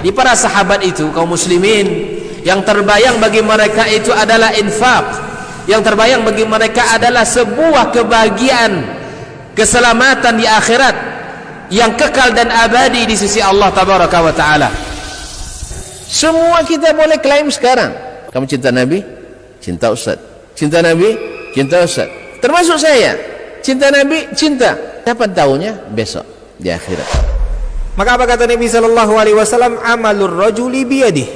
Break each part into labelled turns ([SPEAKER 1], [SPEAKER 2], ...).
[SPEAKER 1] Di para sahabat itu, kaum muslimin, yang terbayang bagi mereka itu adalah infak, yang terbayang bagi mereka adalah sebuah kebahagiaan, keselamatan di akhirat yang kekal dan abadi di sisi Allah tabaraka wa taala. Semua kita boleh klaim sekarang, kamu cinta Nabi, cinta Ustaz. Cinta Nabi, cinta Ustaz. Termasuk saya, cinta Nabi, cinta. Kapan tahunya? Besok di akhirat.
[SPEAKER 2] Maka apa kata Nabi sallallahu alaihi wasallam? Amalur rajuli biyadih.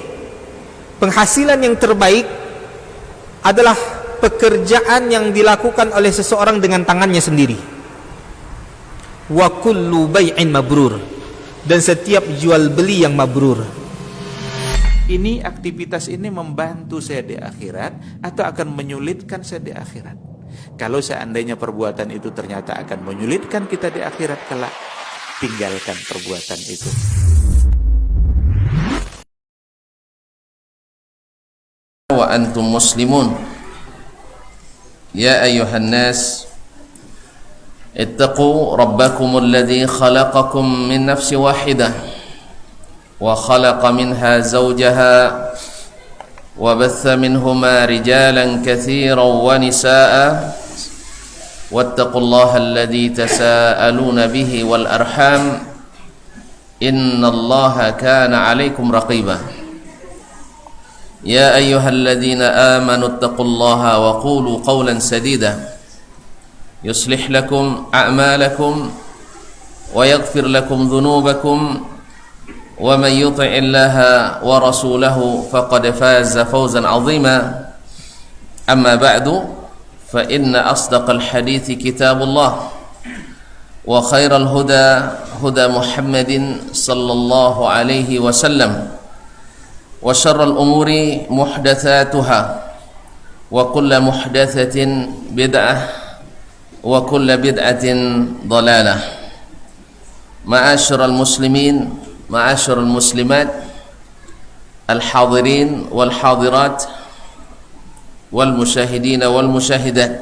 [SPEAKER 2] Penghasilan yang terbaik adalah pekerjaan yang dilakukan oleh seseorang dengan tangannya sendiri. Wa kullu bai'in mabrur, dan setiap jual beli yang mabrur.
[SPEAKER 3] Ini aktivitas ini membantu saya di akhirat atau akan menyulitkan saya di akhirat? Kalau seandainya perbuatan itu ternyata akan menyulitkan kita di akhirat kelak, tinggalkan perbuatan itu.
[SPEAKER 1] Wa antum muslimun, ya ayyuhan nas, ittaqu rabbakum alladhi khalaqakum min nafsin wahidah wa khalaqa minha zawjaha wa batha minhuma rijalan katsiran wa nisaa wattaqullaha alladhi tasaaluna bihi wal arham innallaha kana 'alaikum raqiba. يا أيها الذين آمنوا اتقوا الله وقولوا قولا سديدا يصلح لكم أعمالكم ويغفر لكم ذنوبكم ومن يطع الله ورسوله فقد فاز فوزا عظيما أما بعد فإن أصدق الحديث كتاب الله وخير الهدى هدى محمد صلى الله عليه وسلم وشر الأمور محدثاتها وكل محدثة بدعة وكل بدعة ضلالة. معاشر المسلمين، معاشر المسلمات، الحاضرين والحاضرات والمشاهدين والمشاهدات.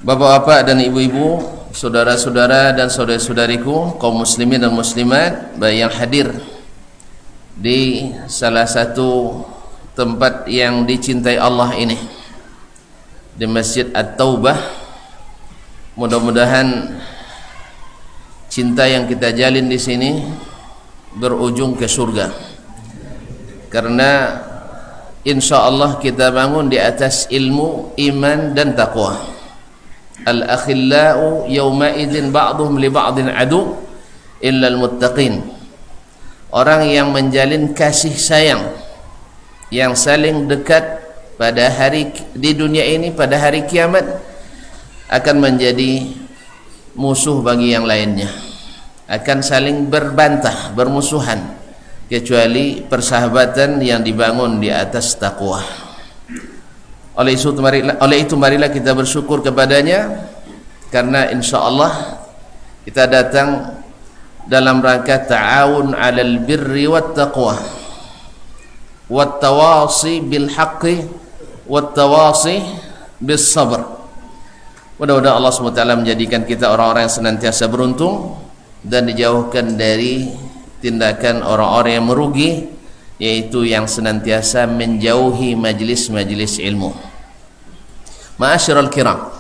[SPEAKER 1] Bapak-bapak dan ibu-ibu, saudara-saudara dan saudari-saudariku, kaum muslimin dan muslimat, baik yang hadir di salah satu tempat yang dicintai Allah ini, di Masjid At-Taubah. Mudah-mudahan cinta yang kita jalin di sini berujung ke surga, karena insya Allah kita bangun di atas ilmu, iman dan taqwa. Al-akhillau yawma idzin ba'dhum li ba'din adu illa al-muttaqin. Orang yang menjalin kasih sayang, yang saling dekat pada hari di dunia ini, pada hari kiamat akan menjadi musuh bagi yang lainnya, akan saling berbantah, bermusuhan, kecuali persahabatan yang dibangun di atas takwa. Oleh itu marilah kita bersyukur kepadanya, karena insya Allah kita datang dalam rangka ta'awun 'alal birri wat taqwa wat tawasi bil haqqi wat tawasi bis sabr. Mudah-mudahan Allah SWT menjadikan kita orang-orang yang senantiasa beruntung dan dijauhkan dari tindakan orang-orang yang merugi, yaitu yang senantiasa menjauhi majlis-majlis ilmu. Ma'asyiral kiram,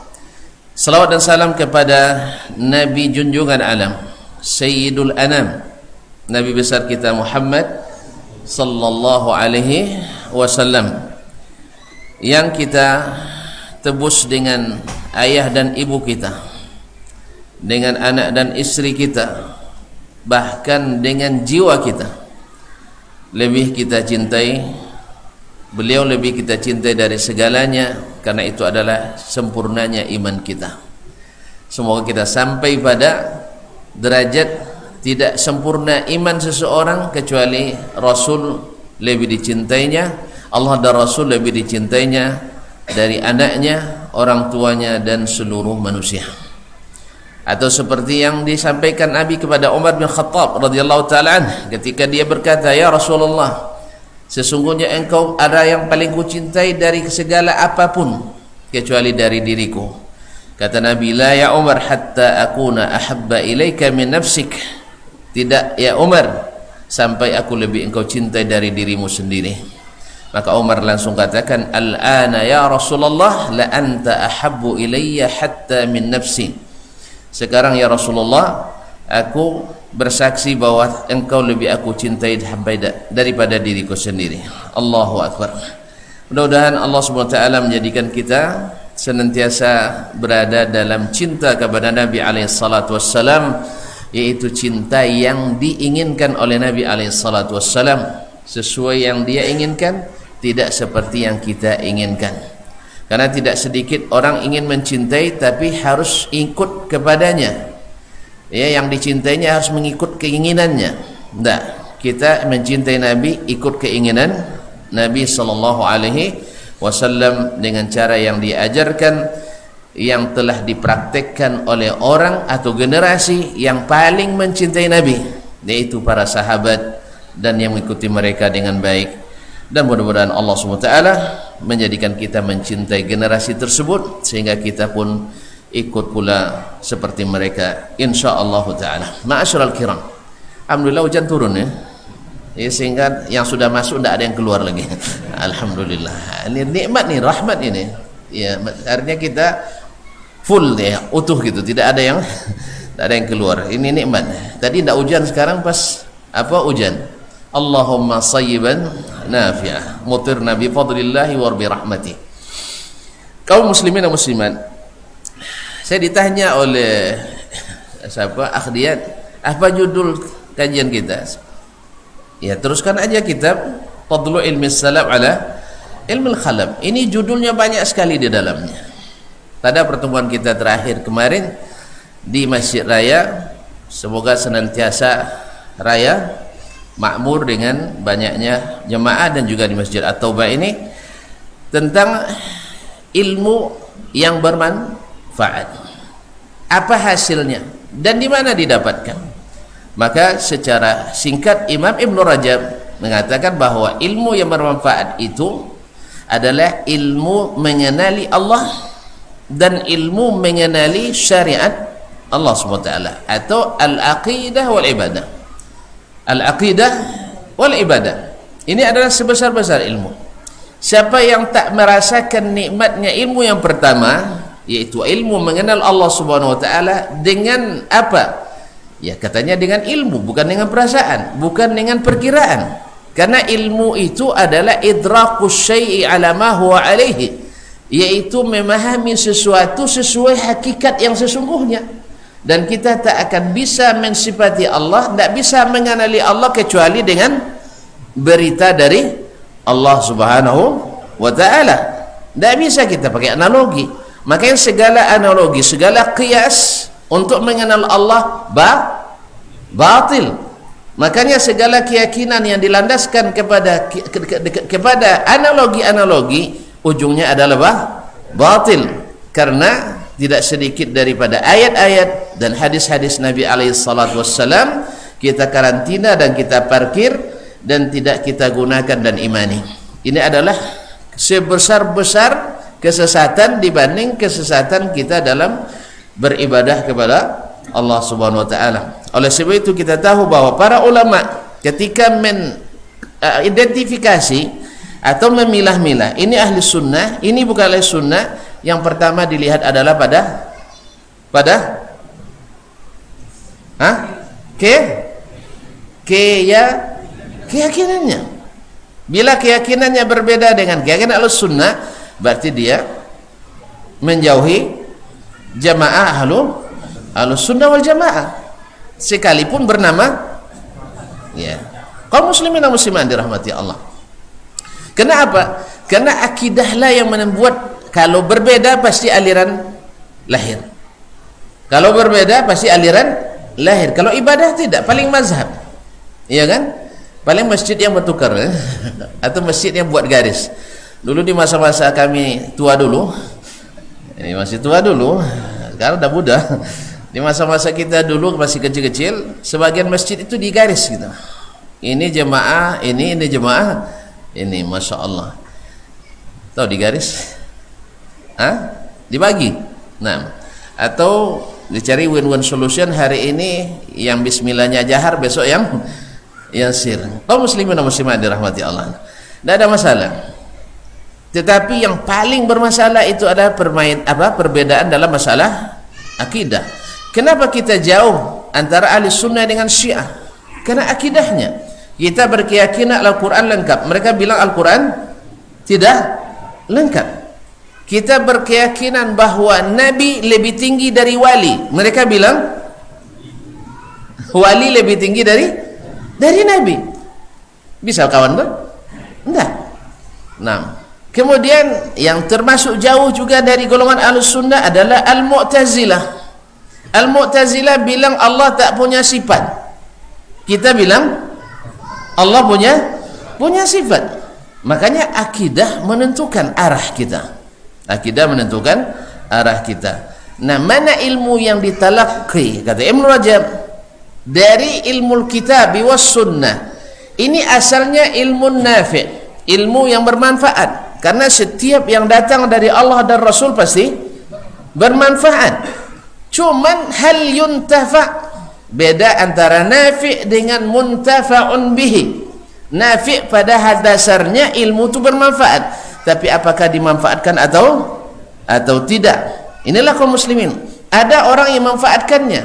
[SPEAKER 1] salawat dan salam kepada Nabi junjungan alam, Sayyidul Anam, Nabi besar kita Muhammad sallallahu alaihi wasallam, yang kita tebus dengan ayah dan ibu kita, dengan anak dan istri kita, bahkan dengan jiwa kita. Lebih kita cintai beliau, lebih kita cintai dari segalanya, karena itu adalah sempurnanya iman kita. Semoga kita sampai pada derajat tidak sempurna iman seseorang kecuali Rasul lebih dicintainya, Allah dan Rasul lebih dicintainya dari anaknya, orang tuanya dan seluruh manusia. Atau seperti yang disampaikan Nabi kepada Umar bin Khattab radhiyallahu ta'ala ketika dia berkata, "Ya Rasulullah, sesungguhnya engkau ada yang paling kucintai dari segala apapun kecuali dari diriku." Kata Nabi, "La ya Umar hatta akuna ahabba ilaika min nafsik." Tidak ya Umar, sampai aku lebih engkau cintai dari dirimu sendiri. Maka Umar langsung katakan, al-ana ya Rasulullah la anta ahabbu ilayya hatta min nafsi. Sekarang ya Rasulullah, aku bersaksi bahwa engkau lebih aku cintai daripada diriku sendiri. Allahu Akbar. Mudah-mudahan Allah SWT menjadikan kita senantiasa berada dalam cinta kepada Nabi SAW, yaitu cinta yang diinginkan oleh Nabi SAW, sesuai yang dia inginkan, tidak seperti yang kita inginkan. Karena tidak sedikit orang ingin mencintai tapi harus ikut kepadanya, ya, yang dicintainya harus mengikut keinginannya. Tidak, kita mencintai Nabi ikut keinginan Nabi SAW dengan cara yang diajarkan, yang telah dipraktekkan oleh orang atau generasi yang paling mencintai Nabi, yaitu para sahabat dan yang mengikuti mereka dengan baik. Dan mudah-mudahan Allah SWT menjadikan kita mencintai generasi tersebut sehingga kita pun ikut pula seperti mereka, insyaallah taala. Ma'asyiral kiram, alhamdulillah hujan turun ya, sehingga yang sudah masuk tidak ada yang keluar lagi. Alhamdulillah, ini nikmat nih, rahmat ini ya, artinya kita full ya, utuh gitu, tidak ada yang keluar. Ini nikmat. Tadi tidak hujan, sekarang pas apa hujan. Allahumma sayyiban nafi'ah, mutirna bi fadlillahi wa bi rahmatih. Kaum muslimin dan muslimat, saya ditanya oleh siapa, Akhdiat, apa judul kajian kita? Ya, teruskan aja kitab Fadlu Ilmi Salaf ala Ilmi Khalaf. Ini judulnya banyak sekali di dalamnya. Pada pertemuan kita terakhir kemarin di Masjid Raya, semoga senantiasa raya makmur dengan banyaknya jemaah, dan juga di Masjid At-Taubah ini, tentang ilmu yang bermanfaat. Apa hasilnya dan di mana didapatkan? Maka secara singkat Imam Ibn Rajab mengatakan bahwa ilmu yang bermanfaat itu adalah ilmu mengenali Allah dan ilmu mengenali syariat Allah SWT, atau al-aqidah wal ibadah. Al-aqidah wal ibadah ini adalah sebesar-besar ilmu. Siapa yang tak merasakan nikmatnya ilmu yang pertama, yaitu ilmu mengenal Allah Subhanahu wa taala, dengan apa? Ya, katanya dengan ilmu, bukan dengan perasaan, bukan dengan perkiraan. Karena ilmu itu adalah idrakus syai'i ala ma huwa alaihi, yaitu memahami sesuatu sesuai hakikat yang sesungguhnya. Dan kita tak akan bisa mensifati Allah, tak bisa mengenali Allah kecuali dengan berita dari Allah Subhanahu wa taala. Tak bisa kita pakai analogi. Makanya segala analogi, segala qiyas untuk mengenal Allah batil. Makanya segala keyakinan yang dilandaskan kepada analogi-analogi, ujungnya adalah batil. Karena tidak sedikit daripada ayat-ayat dan hadis-hadis Nabi SAW kita karantina dan kita parkir dan tidak kita gunakan dan imani. Ini adalah sebesar-besar kesesatan dibanding kesesatan kita dalam beribadah kepada Allah Subhanahu wa taala. Oleh sebab itu kita tahu bahwa para ulama ketika identifikasi atau memilah-milah, ini ahli sunnah, ini bukan ahli sunnah, yang pertama dilihat adalah pada keyakinannya. Bila keyakinannya berbeda dengan keyakinan ahli sunnah, berarti dia menjauhi jamaah ahli sunnah wal jamaah, sekalipun bernama ya kaum muslimin dan muslimat dirahmati Allah. Kenapa? Karena akidahlah yang membuat. Kalau berbeda pasti aliran lahir. Kalau berbeda pasti aliran lahir. Kalau ibadah tidak, paling mazhab. Iya kan? Paling masjid yang bertukar atau masjid yang buat garis. Dulu di masa-masa kami tua dulu, ini masih tua dulu, sekarang udah muda. Di masa-masa kita dulu masih kecil-kecil, sebagian masjid itu digaris gitu. Ini jemaah, ini jemaah, ini masya Allah. Tahu digaris? Dibagi. Nah, atau dicari win-win solution, hari ini yang bismillahnya jahar, besok yang yasir. Kaum muslimin dan muslimat dirahmati Allah, tidak ada masalah. Tetapi yang paling bermasalah itu adalah perbedaan dalam masalah akidah. Kenapa kita jauh antara ahli sunnah dengan syiah? Karena akidahnya. Kita berkeyakinan Al-Quran lengkap, mereka bilang Al-Quran tidak lengkap. Kita berkeyakinan bahwa Nabi lebih tinggi dari wali, mereka bilang wali lebih tinggi dari Nabi. Bisa kawan tuh? Enggak. Nah, kemudian yang termasuk jauh juga dari golongan Ahlussunnah adalah Al-Mu'tazilah. Al-Mu'tazilah bilang Allah tak punya sifat. Kita bilang Allah punya sifat. Makanya akidah menentukan arah kita. Akidah menentukan arah kita. Nah, mana ilmu yang ditalaqi, kata Ibnu Rajab, dari ilmu kitab was sunnah. Ini asalnya ilmu nafi', ilmu yang bermanfaat. Karena setiap yang datang dari Allah dan Rasul pasti bermanfaat. Cuman hal yuntafa', beda antara nafi' dengan muntafa'un bihi. Nafi' pada dasarnya ilmu itu bermanfaat, tapi apakah dimanfaatkan atau tidak? Inilah kaum muslimin. Ada orang yang memanfaatkannya.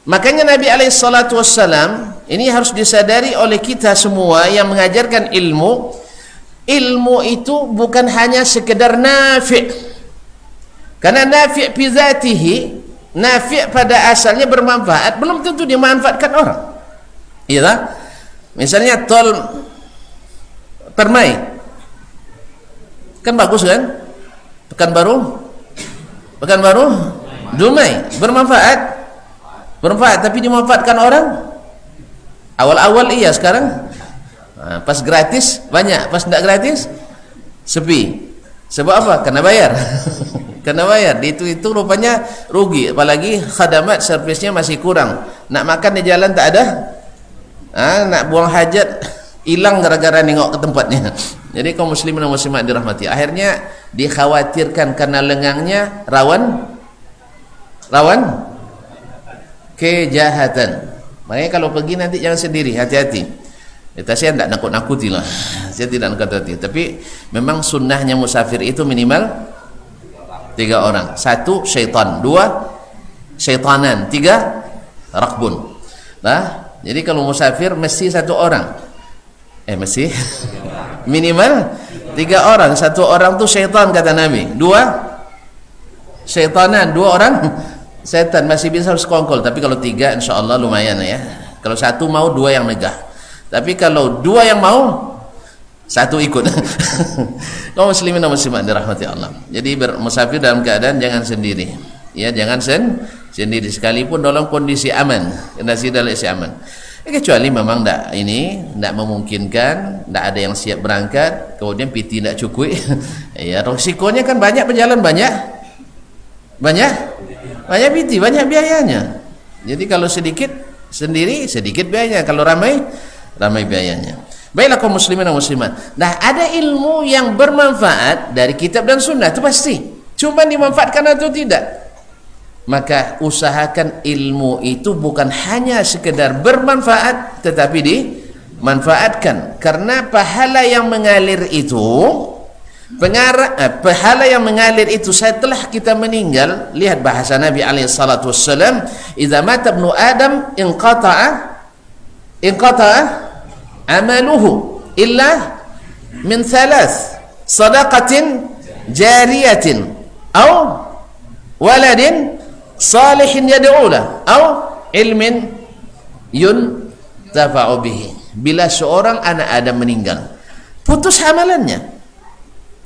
[SPEAKER 1] Makanya Nabi SAW, ini harus disadari oleh kita semua yang mengajarkan ilmu. Ilmu itu bukan hanya sekedar nafi'. Karena nafi' fi zatihi, nafi' pada asalnya bermanfaat, belum tentu dimanfaatkan orang. Iya tak? Misalnya tol Permai, kan bagus kan? Pekanbaru Dumai, bermanfaat, tapi dimanfaatkan orang. Awal-awal iya, sekarang pas gratis banyak, pas tidak gratis sepi. Sebab apa? Kena bayar. Kena bayar. Itu rupanya rugi, apalagi khadamat servisnya masih kurang. Nak makan di jalan tak ada, nak buang hajat hilang gara-gara nengok ke tempatnya. Jadi kaum muslimin dan muslimat dirahmati, akhirnya dikhawatirkan karena lengangnya rawan kejahatan. Makanya kalau pergi nanti jangan sendiri, hati-hati. Saya tidak nakut-nakuti lah, saya tidak nakut-nakuti. Tapi memang sunnahnya musafir itu minimal 3 orang. 1 syaitan, 2 syaitanan, 3 rakbun. Nah, jadi kalau musafir mesti 1 orang. Mesti minimal 3 orang. 1 orang tu syaitan kata Nabi, 2 syaitanan, 2 orang setan, masih bisa sekongkol. Tapi kalau 3 insyaallah lumayan ya. Kalau 1 mau 2 yang megah. Tapi kalau 2 yang mau 1 ikut. Kaum muslimin dan muslimat dirahmati Allah. Jadi bermusafir dalam keadaan jangan sendiri. Ya, jangan sendiri sekalipun dalam kondisi aman, kondisi dalam kondisi aman. Kecuali memang tidak memungkinkan, tidak ada yang siap berangkat, kemudian PT tidak cukup. Ya, risikonya kan banyak berjalan, banyak PT, banyak biayanya. Jadi kalau sedikit sendiri, sedikit biayanya. Kalau ramai biayanya. Baiklah kaum muslimin dan muslimat. Nah, ada ilmu yang bermanfaat dari kitab dan sunnah, itu pasti. Cuma dimanfaatkan atau tidak. Maka usahakan ilmu itu bukan hanya sekedar bermanfaat, tetapi dimanfaatkan. Karena pahala yang mengalir itu, pahala yang mengalir itu setelah kita meninggal. Lihat bahasa Nabi SAW, "Idza mata ibnu Adam inqata'a amaluhu illa min 3, sadaqatin jariyatin aw waladin salihin yad'ulah aw ilmin yuntafa'u bihi." Bila seorang anak Adam meninggal, putus amalannya.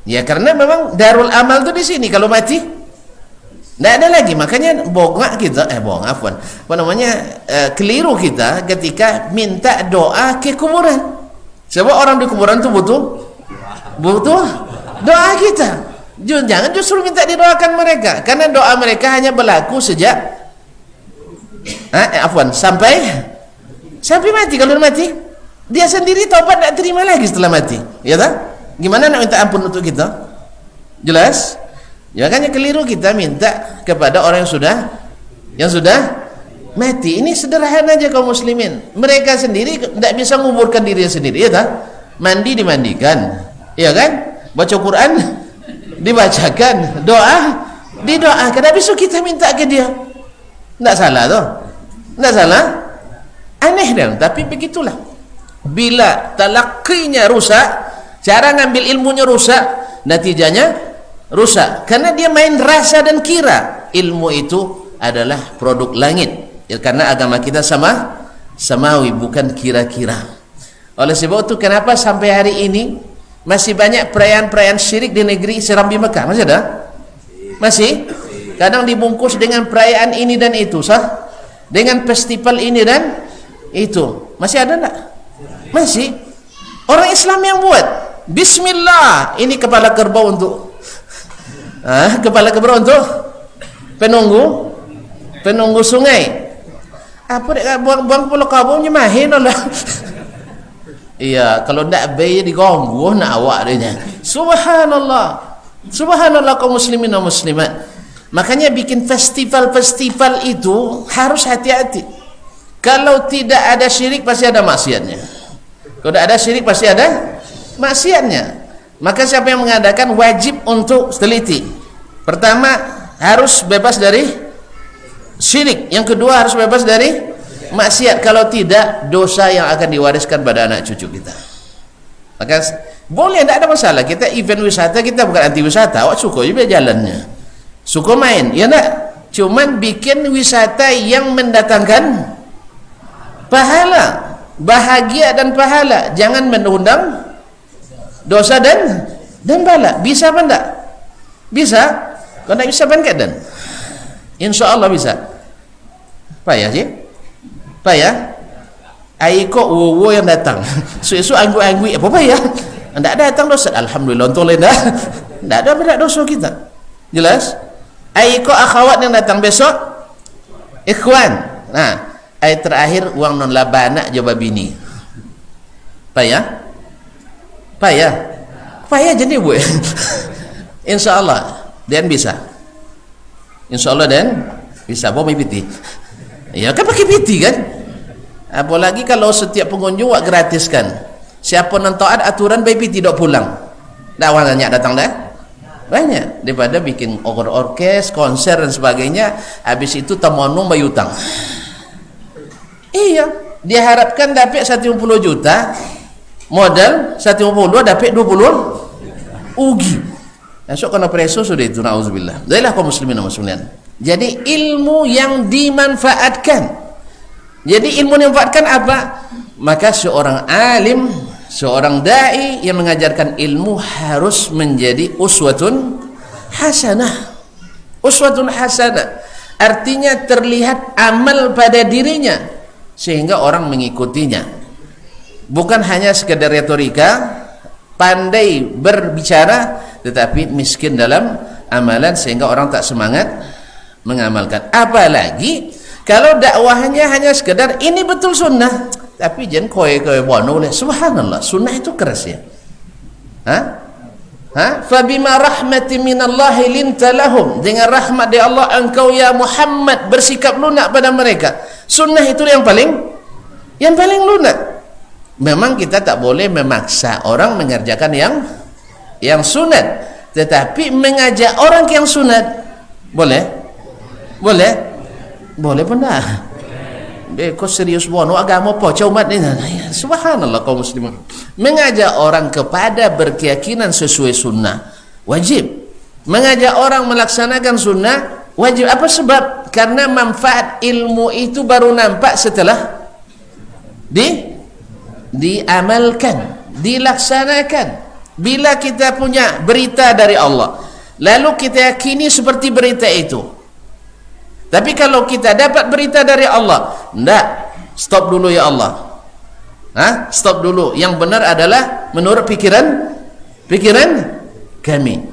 [SPEAKER 1] Ya, karena memang darul amal itu di sini. Kalau mati tidak ada lagi. Makanya keliru kita ketika minta doa ke kuburan. Sebab orang di kuburan itu butuh doa kita. Jangan justru minta didoakan mereka, karena doa mereka hanya berlaku sejak sampai mati. Kalau mati, dia sendiri taubat tidak terima lagi setelah mati. Ya tak? Gimana nak minta ampun untuk kita? Jelas? Ya, makanya keliru kita minta kepada orang yang sudah mati. Ini sederhana aja kaum muslimin. Mereka sendiri tidak bisa menguburkan dirinya sendiri, ya tak? Mandi dimandikan, ya kan? Baca Quran dibacakan, doa didoakan. Habis itu kita minta ke dia. Tidak salah tuh, tidak salah. Aneh dan tapi begitulah. Bila talaqinya rusak, cara ngambil ilmunya rusak, natijanya rusak. Karena dia main rasa dan kira. Ilmu itu adalah produk langit. Ya, karena agama kita samawi, bukan kira-kira. Oleh sebab itu kenapa sampai hari ini masih banyak perayaan-perayaan syirik di negeri Serambi Mekah? Masih ada? Masih? Kadang dibungkus dengan perayaan ini dan itu, sah? Dengan festival ini dan itu. Masih ada enggak? Masih. Orang Islam yang buat. Bismillah. Ini kepala kerbau untuk kepala kerbau untuk penunggu sungai. Apa dek buang kepala kerbau nyemahin lah. Iya, kalau ndak bayi diganggu nak awak dia. Subhanallah. Subhanallah kaum muslimin dan muslimat. Makanya bikin festival-festival itu harus hati-hati. Kalau tidak ada syirik pasti ada maksiatnya. Kalau tidak ada syirik pasti ada maksiatnya. Maka siapa yang mengadakan wajib untuk teliti. Pertama harus bebas dari syirik. Yang kedua harus bebas dari maksiat. Kalau tidak, dosa yang akan diwariskan pada anak cucu kita. Maka boleh, tidak ada masalah. Kita event wisata, kita bukan anti wisata. Awak suka juga jalannya, suka main, ya enggak? Cuman bikin wisata yang mendatangkan pahala, bahagia dan pahala. Jangan mengundang dosa dan bala. Bisa apa enggak? Bisa. Kalau tidak bisa bangkit dan insya Allah bisa. Payah sih, payah. Aiko wowo yang datang, su anggu-anggu apa payah? Tidak datang dosa. Alhamdulillah untuk lain dah. Tidak ada beda dosa kita. Jelas? Aiko akhwat yang datang besok, ikhwan. Nah, ayat terakhir uang non labana jawab bini. Payah? Payah jadi bu. Insya Allah dan bisa. Insya Allah dan bisa. Bawa piti. Ya kan pakai piti kan? Apalagi kalau setiap pengunjung wak gratiskan. Siapa non taat aturan baby tidak pulang. Dakwah banyak datang dah. Banyak daripada bikin orkes, konser dan sebagainya. Habis itu tamonung bayutang. Iya, diharapkan dapat 150 juta. Modal 150 dapat 20 ugi. Esok kena preso sudah itu, nauzubillah. Dailah kaum muslimin dan muslimat. Jadi ilmu yang dimanfaatkan. Jadi ilmu yang dimanfaatkan apa? Maka seorang alim, seorang dai yang mengajarkan ilmu harus menjadi uswatun hasanah. Uswatun hasanah artinya terlihat amal pada dirinya sehingga orang mengikutinya. Bukan hanya sekedar retorika, pandai berbicara tetapi miskin dalam amalan sehingga orang tak semangat mengamalkan. Apalagi kalau dakwahnya hanya sekedar ini betul sunnah, tapi jangan kowe bono oleh. Subhanallah, sunnah itu keras ya. Fabima rahmati minallahi linta lahum. Dengan rahmat dari Allah engkau ya Muhammad bersikap lunak pada mereka. Sunnah itu yang paling lunak. Memang kita tak boleh memaksa orang mengerjakan yang sunat, tetapi mengajak orang yang sunat boleh pun dah. Kau serius bono agama apa umat ni? Subhanallah kaum muslimin. Mengajak orang kepada berkeyakinan sesuai sunnah wajib. Mengajak orang melaksanakan sunnah wajib. Apa sebab? Karena manfaat ilmu itu baru nampak setelah diamalkan, dilaksanakan. Bila kita punya berita dari Allah, lalu kita yakini seperti berita itu. Tapi kalau kita dapat berita dari Allah, enggak, stop dulu ya Allah. Stop dulu. Yang benar adalah menurut pikiran kami.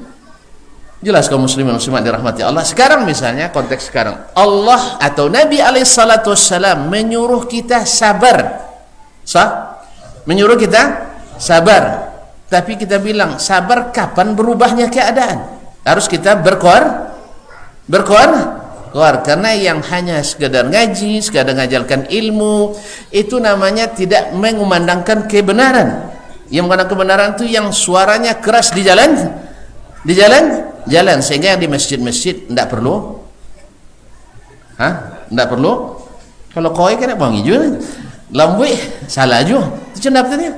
[SPEAKER 1] Jelas kaum muslimin muslimat dirahmati Allah. Sekarang misalnya konteks sekarang, Allah atau Nabi alaihissalatu wassalam menyuruh kita sabar. Menyuruh kita sabar. Tapi kita bilang sabar kapan berubahnya keadaan? Harus kita keluar. Karena yang hanya sekadar ngaji, sekadar ngajarkan ilmu, itu namanya tidak mengumandangkan kebenaran. Yang mengandang kebenaran itu yang suaranya keras di jalan, sehingga yang di masjid-masjid tidak perlu, tidak perlu. Kalau koi kan bang hijau, lambui salah juga. Itu cendap tadi.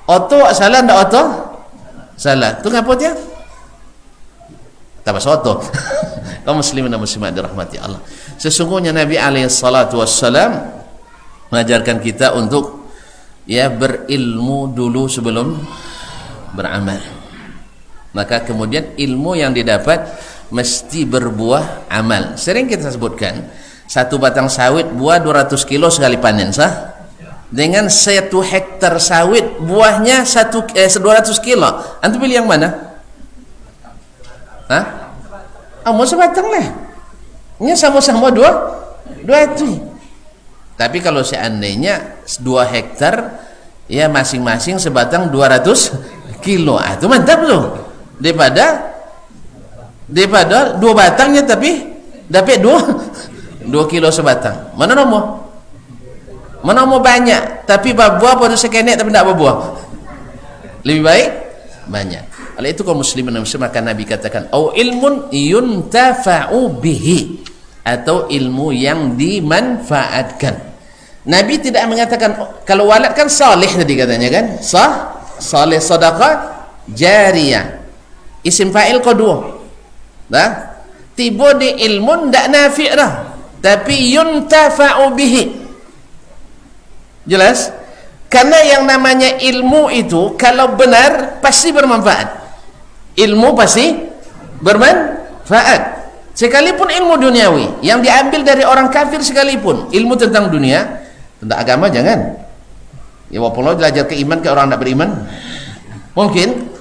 [SPEAKER 1] Oto salah, tidak oto salah. Itu ngapa dia? Tabas oto. Kaum muslimin dan muslimat dirahmati Allah. Sesungguhnya Nabi SAW mengajarkan kita untuk berilmu dulu sebelum beramal. Maka kemudian ilmu yang didapat mesti berbuah amal. Sering kita sebutkan, satu batang sawit buah 200 kilo sekali panen, sah? Dengan 1 hektar sawit buahnya 200 kilo. Antum pilih yang mana? Mau sebatang lah. Ini sama-sama dua itu. Tapi kalau seandainya 2 hektar, ya masing-masing sebatang 200 kilo. Itu mantap loh. Daripada 2 batangnya tapi dapat 2 kilo sebatang. Mana nomor banyak tapi berbuah pada sekenek tapi tidak berbuah. Lebih baik banyak. Oleh itu kaum muslimin dan muslimat, maka Nabi katakan au ilmun yuntafa'u bihi, atau ilmu yang dimanfaatkan. Nabi tidak mengatakan kalau walad kan salih tadi katanya kan, salih sedekah jariyah, isim fa'il qadwa. Tiba di ilmun ndak nafi' dah, tapi yuntafa'u bihi. Jelas? Karena yang namanya ilmu itu kalau benar pasti bermanfaat. Ilmu pasti bermanfaat. Sekalipun ilmu duniawi yang diambil dari orang kafir sekalipun, ilmu tentang dunia, tentang agama jangan. Ya walaupun lo belajar ke iman ke orang tidak beriman, mungkin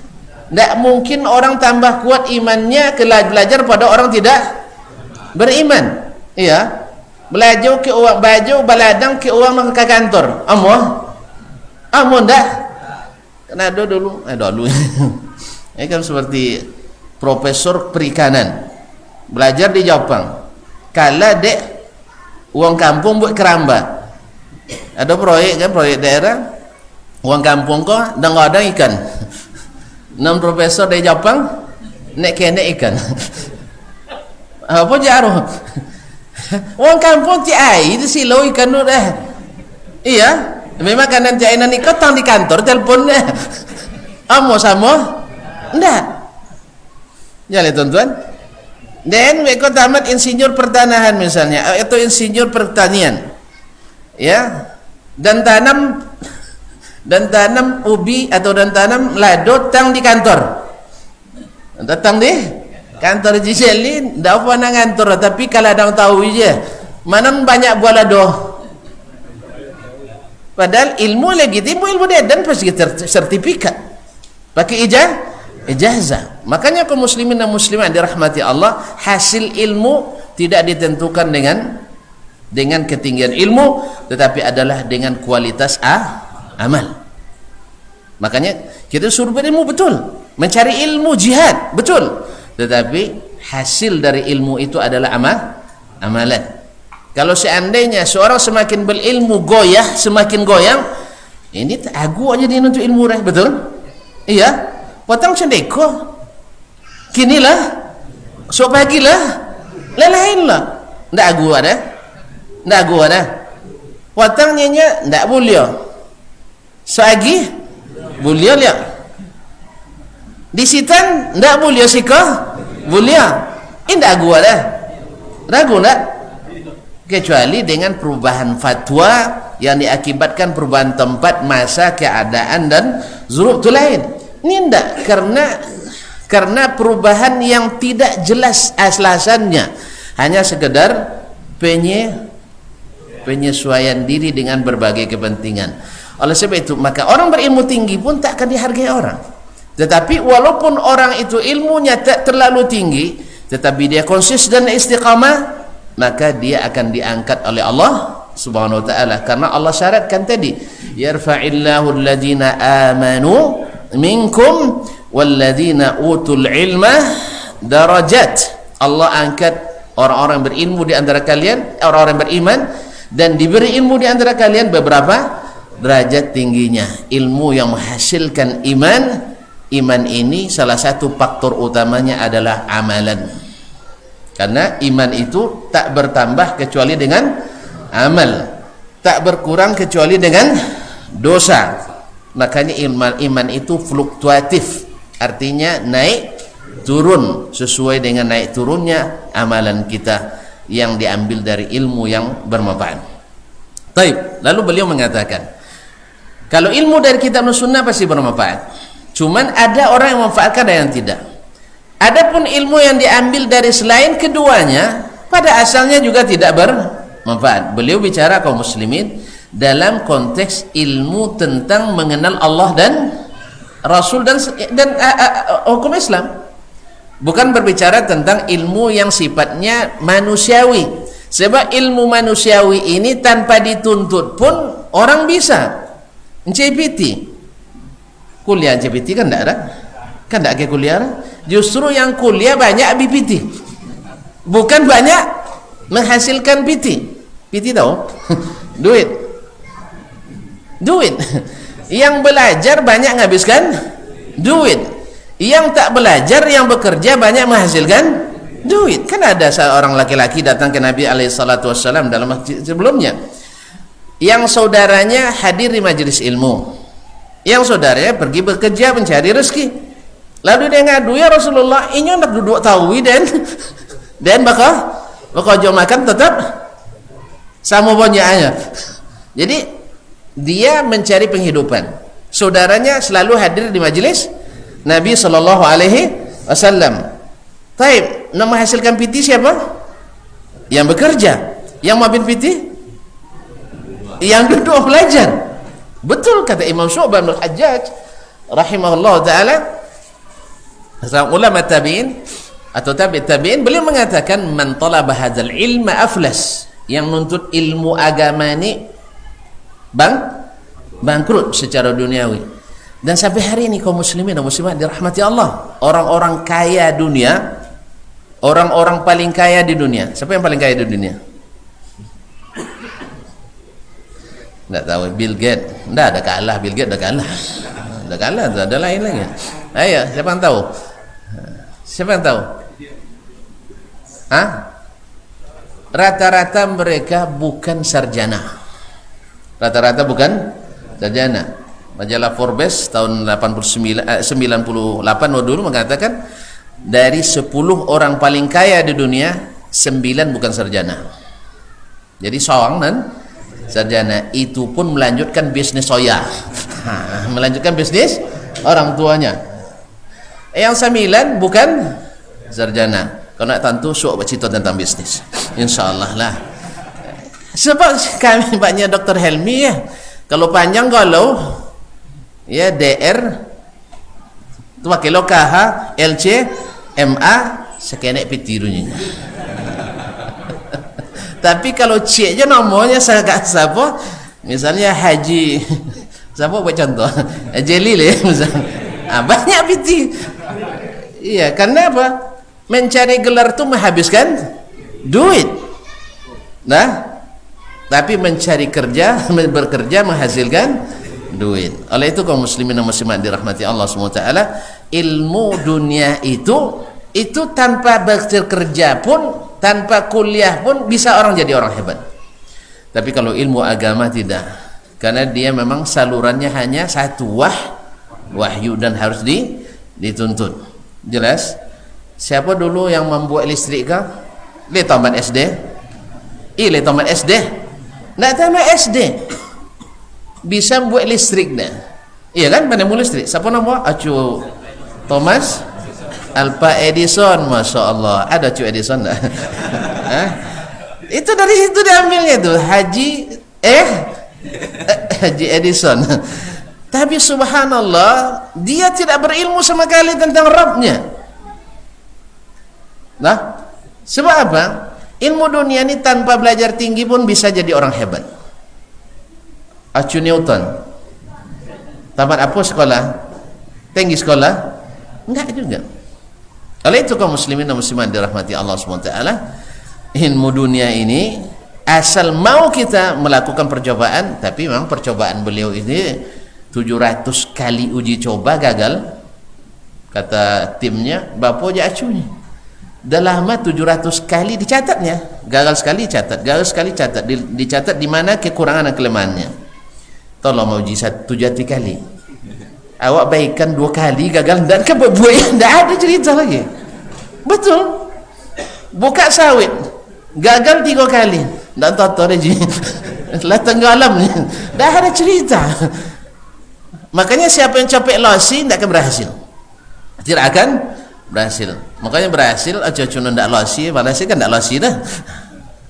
[SPEAKER 1] tidak mungkin orang tambah kuat imannya belajar pada orang tidak beriman. Iya, belajar ke uang baju baladang ke uang ke kantor. Amo ndak. Karena dulu. Ini kan seperti profesor perikanan belajar di Jepang. Kala dek uang kampung buat keramba. Ada proyek daerah uang kampung kok dan nggak ada ikan. 6 profesor dari Jepang nek kena ikan. Apa jaruh? Uang kampung ti ai itu silo ikan tu dah. Iya, memang kanan ti ainan ikut tang di kantor telepon dah. Amo sama? Ndak. Jadi tuan-tuan, dan mereka tamat insinyur pertanahan misalnya, atau insinyur pertanian, ya, dan tanam ubi atau dan tanam lado tang di kantor, datang di kantor jiselin, dah apa nang kantor, tapi kalau ada tahu je, mana banyak buah lado. Padahal ilmu legitim, ilmu dan pasti sertifikat, pakai ijazah. Makanya kaum muslimin dan muslimat dirahmati Allah, hasil ilmu tidak ditentukan dengan ketinggian ilmu, tetapi adalah dengan kualitas amal. Makanya kita suruh berilmu betul, mencari ilmu jihad betul, tetapi hasil dari ilmu itu adalah amalan. Kalau seandainya seorang semakin berilmu semakin goyang, ini agu aja dia untuk ilmu betul? Iya. Watang cendeko kinilah so pagilah lain-lainlah ndak agu ada watang nyenya ndak boleh so agi boleh lihat di sitan ndak boleh sika boleh ndak agu ada ragu ndak, kecuali dengan perubahan fatwa yang diakibatkan perubahan tempat, masa, keadaan dan zuruf itu lain. Ini tidak, karena perubahan yang tidak jelas alasannya, hanya sekedar penyesuaian diri dengan berbagai kepentingan. Oleh sebab itu, maka orang berilmu tinggi pun tak akan dihargai orang. Tetapi walaupun orang itu ilmunya tak terlalu tinggi, tetapi dia konsisten dan istiqamah, maka dia akan diangkat oleh Allah Subhanahu wa ta'ala. Karena Allah syaratkan tadi, yarfa'illahu alladhina amanu minkum walladzina utul ilma darajat. Allah angkat orang-orang berilmu di antara kalian, orang-orang beriman, dan diberi ilmu di antara kalian beberapa derajat tingginya. Ilmu yang menghasilkan iman. Iman ini salah satu faktor utamanya adalah amalan, karena iman itu tak bertambah kecuali dengan amal, tak berkurang kecuali dengan dosa. Makanya iman itu fluktuatif, artinya naik turun sesuai dengan naik turunnya amalan kita yang diambil dari ilmu yang bermanfaat. Baik, lalu beliau mengatakan, kalau ilmu dari kitab dan sunnah pasti bermanfaat. Cuman ada orang yang memanfaatkan dan yang tidak. Adapun ilmu yang diambil dari selain keduanya, pada asalnya juga tidak bermanfaat. Beliau bicara kaum muslimin dalam konteks ilmu tentang mengenal Allah dan Rasul dan hukum Islam. Bukan berbicara tentang ilmu yang sifatnya manusiawi. Sebab ilmu manusiawi ini tanpa dituntut pun orang bisa. CPT, kuliah CPT kan tidak ada, kan tidak kayak kuliah. Justru yang kuliah banyak BPT, bukan banyak menghasilkan PT. PT tahu? duit. Yang belajar banyak menghabiskan duit. Yang tak belajar, yang bekerja banyak menghasilkan duit. Kan ada seorang laki-laki datang ke Nabi SAW dalam masjid sebelumnya, yang saudaranya hadir di majelis ilmu, yang saudaranya pergi bekerja mencari rezeki. Lalu dia ngadu, ya Rasulullah, ini nak duduk tawi dan bakal jom makan tetap sama bonyaknya. Jadi dia mencari penghidupan, saudaranya selalu hadir di majelis Nabi sallallahu alaihi wasallam. Taib, nak menghasilkan PT siapa? Yang bekerja. Yang mabin PT? Yang duduk belajar. Betul kata Imam Syu'bah bin Hajjaj rahimahullah taala, seorang ulama tabi'in atau tabi'in, beliau mengatakan, man talaba hadzal ilma aflas. Yang nuntut ilmu agama ini bangkrut secara duniawi. Dan sampai hari ini kaum muslimin dan muslimat dirahmati Allah, orang-orang kaya dunia, orang-orang paling kaya di dunia, siapa yang paling kaya di dunia? Tidak tahu. Bill Gates. Tidak ada kalah, Bill Gates dah kalah, ada lain lagi. Ayo, siapa yang tahu? Siapa yang tahu? Hah? Rata-rata mereka bukan sarjana. Rata-rata bukan sarjana. Majalah Forbes tahun 98 dulu mengatakan, dari 10 orang paling kaya di dunia, 9 bukan sarjana. Jadi seorang dan sarjana itu pun melanjutkan bisnis soya. Melanjutkan bisnis orang tuanya. Yang 9 bukan sarjana. Kalau nak tentu sok bercerita tentang bisnis, insyaallah lah. Sebab kami banyak Dr. Helmi ya, kalau panjang kalau ya DR tu pakai KH LC MA sekenek pitirunya. Tapi kalau C aja nomornya sangat siapa, misalnya Haji siapa buat contoh, Jelil ya misalnya, banyak piti. Iya, karena apa? Mencari gelar itu menghabiskan duit. Nah, tapi mencari kerja, bekerja menghasilkan duit. Oleh itu kaum muslimin dan muslimat dirahmati Allah SWT, ilmu dunia itu tanpa bekerja pun, tanpa kuliah pun bisa orang jadi orang hebat. Tapi kalau ilmu agama tidak, karena dia memang salurannya hanya satu, wahyu, dan harus dituntut. Jelas? Siapa dulu yang membuat listrik kah? Tamat SD. Tamat SD. Nak tamat SD bisa buat listrik dah. Iya kan, mana mula listrik? Siapa nama? Acu Thomas Alva Edison, masya Allah. Ada Acu Edison dah. Itu dari situ diambilnya tuh, Haji Edison. Tapi subhanallah, dia tidak berilmu sama sekali tentang Rabbnya. Nah, sebab apa? Ilmu dunia ini tanpa belajar tinggi pun bisa jadi orang hebat. Acu Newton tamat apa sekolah? Tinggi sekolah? Enggak juga. Oleh itu kaum muslimin dan muslimat dirahmati Allah SWT, ilmu dunia ini, asal mau kita melakukan percobaan. Tapi memang percobaan beliau ini 700 kali uji coba gagal, kata timnya. Bapak aja acunya dah lama 700 kali dicatatnya, gagal sekali catat, gagal sekali catat, dicatat di mana kekurangan dan kelemahannya. Tolong mau uji 7 kali, awak baikkan 2 kali gagal dan kebuat tidak ada cerita lagi. Betul, buka sawit gagal 3 kali dan tahu aja lah tenggelam, dah ada cerita. Makanya siapa yang capek losi tidak akan berhasil, tidak akan berhasil. Makanya berhasil aja cuma ndak losi, berhasil kan ndak losi dah,